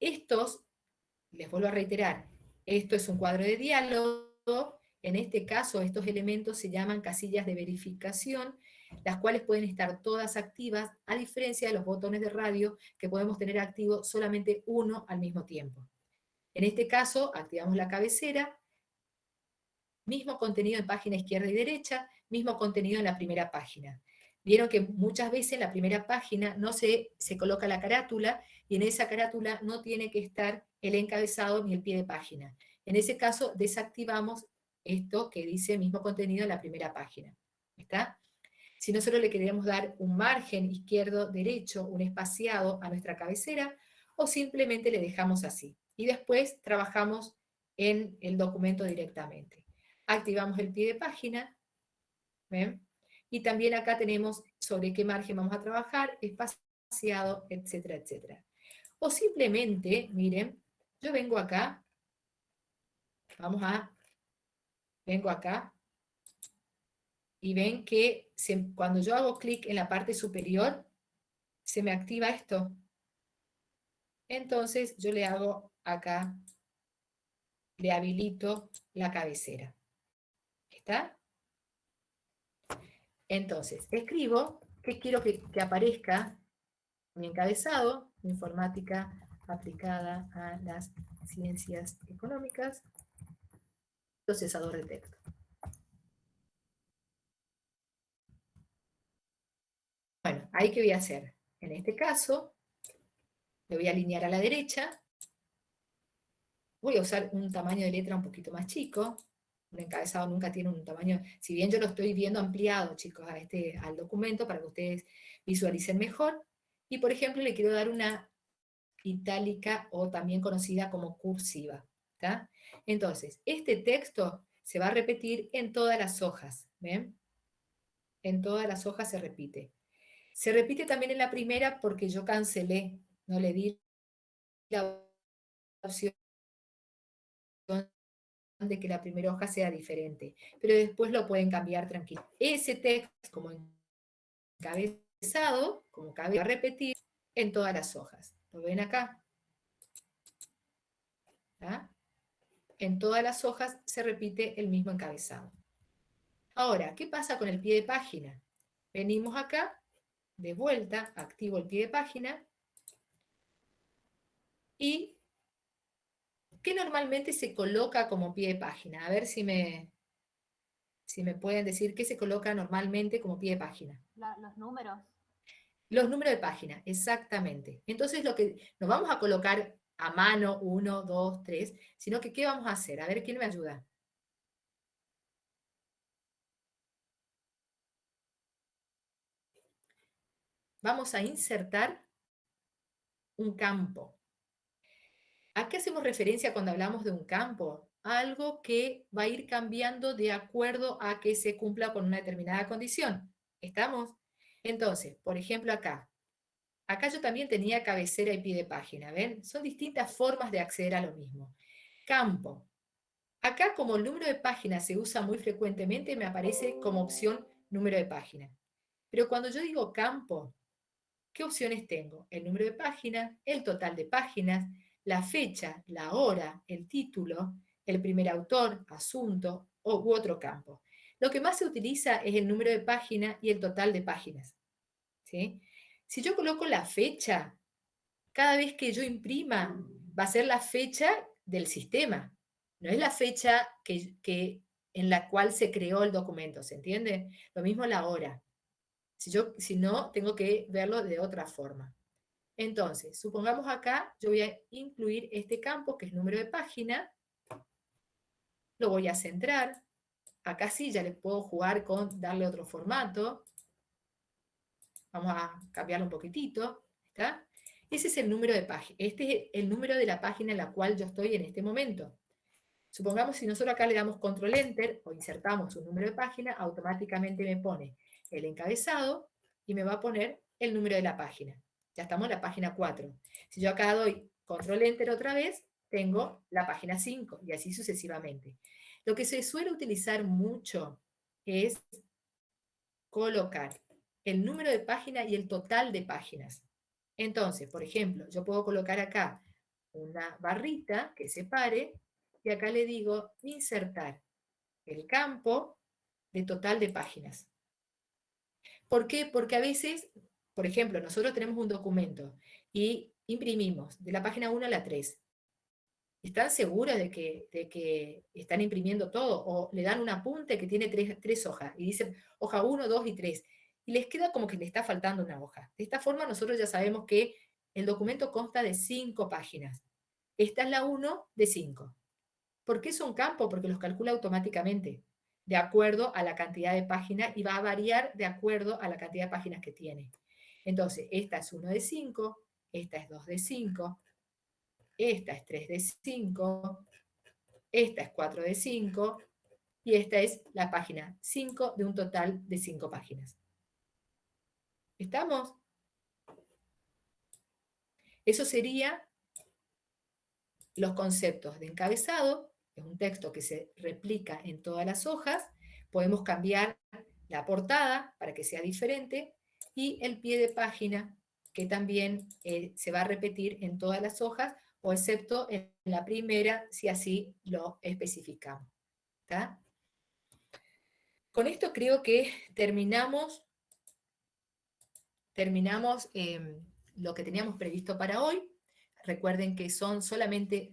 les vuelvo a reiterar, esto es un cuadro de diálogo, en este caso estos elementos se llaman casillas de verificación, las cuales pueden estar todas activas, a diferencia de los botones de radio, que podemos tener activo solamente uno al mismo tiempo. En este caso, activamos la cabecera, mismo contenido en página izquierda y derecha, mismo contenido en la primera página. Vieron que muchas veces en la primera página no se coloca la carátula, y en esa carátula no tiene que estar el encabezado ni el pie de página. En ese caso desactivamos esto que dice mismo contenido en la primera página. ¿Está? Si nosotros le queremos dar un margen izquierdo-derecho, un espaciado a nuestra cabecera, o simplemente le dejamos así. Y después trabajamos en el documento directamente. Activamos el pie de página, ¿ven? Y también acá tenemos sobre qué margen vamos a trabajar, espaciado, etcétera, etcétera. O simplemente, miren, yo vengo acá, vengo acá, y ven que cuando yo hago clic en la parte superior, se me activa esto. Entonces yo le hago acá, le habilito la cabecera. ¿Está? Entonces, escribo que quiero que aparezca mi encabezado, informática aplicada a las ciencias económicas, procesador de texto. Bueno, ahí qué voy a hacer. En este caso, le voy a alinear a la derecha. Voy a usar un tamaño de letra un poquito más chico. Un encabezado nunca tiene un tamaño, si bien yo lo estoy viendo ampliado, chicos, al documento para que ustedes visualicen mejor. Y por ejemplo, le quiero dar una itálica, o también conocida como cursiva. ¿Está? Entonces, este texto se va a repetir en todas las hojas. ¿Ven? En todas las hojas se repite. Se repite también en la primera porque yo cancelé, no le di la opción de que la primera hoja sea diferente, pero después lo pueden cambiar tranquilo. Ese texto como encabezado, como cabe a repetir, en todas las hojas. ¿Lo ven acá? ¿Ah? En todas las hojas se repite el mismo encabezado. Ahora, ¿qué pasa con el pie de página? Venimos acá, de vuelta, activo el pie de página, y ¿qué normalmente se coloca como pie de página? A ver si me pueden decir qué se coloca normalmente como pie de página. Los números. Los números de página, exactamente. Entonces nos vamos a colocar a mano 1, 2, 3, sino que ¿qué vamos a hacer? A ver, ¿quién me ayuda? Vamos a insertar un campo. ¿A qué hacemos referencia cuando hablamos de un campo? Algo que va a ir cambiando de acuerdo a que se cumpla con una determinada condición. ¿Estamos? Entonces, por ejemplo acá. Acá yo también tenía cabecera y pie de página, ¿ven? Son distintas formas de acceder a lo mismo. Campo. Acá, como el número de página se usa muy frecuentemente, me aparece como opción número de página. Pero cuando yo digo campo, ¿qué opciones tengo? El número de página, el total de páginas, la fecha, la hora, el título, el primer autor, asunto u otro campo. Lo que más se utiliza es el número de página y el total de páginas. ¿Sí? Si yo coloco la fecha, cada vez que yo imprima, va a ser la fecha del sistema. No es la fecha en la cual se creó el documento, ¿se entiende? Lo mismo la hora. Si no, tengo que verlo de otra forma. Entonces, supongamos acá, yo voy a incluir este campo, que es número de página, lo voy a centrar, acá sí ya le puedo jugar con darle otro formato, vamos a cambiarlo un poquitito, ¿está? Ese es el número de página, este es el número de la página en la cual yo estoy en este momento. Supongamos si nosotros acá le damos control enter o insertamos un número de página, automáticamente me pone el encabezado y me va a poner el número de la página. Ya estamos en la página 4. Si yo acá doy control enter otra vez, tengo la página 5 y así sucesivamente. Lo que se suele utilizar mucho es colocar el número de página y el total de páginas. Entonces, por ejemplo, yo puedo colocar acá una barrita que separe y acá le digo insertar el campo de total de páginas. ¿Por qué? Porque a veces, por ejemplo, nosotros tenemos un documento y imprimimos de la página 1 a la 3. ¿Están seguros de que están imprimiendo todo? O le dan un apunte que tiene tres hojas y dicen hoja 1, 2 y 3. Y les queda como que le está faltando una hoja. De esta forma nosotros ya sabemos que el documento consta de 5 páginas. Esta es la 1 de 5. ¿Por qué es un campo? Porque los calcula automáticamente, de acuerdo a la cantidad de páginas, y va a variar de acuerdo a la cantidad de páginas que tiene. Entonces, esta es 1 de 5, esta es 2 de 5, esta es 3 de 5, esta es 4 de 5, y esta es la página 5 de un total de 5 páginas. ¿Estamos? Eso sería los conceptos de encabezado, es un texto que se replica en todas las hojas, podemos cambiar la portada para que sea diferente, y el pie de página, que también se va a repetir en todas las hojas, o excepto en la primera, si así lo especificamos. ¿Está? Con esto creo que terminamos lo que teníamos previsto para hoy. Recuerden que son solamente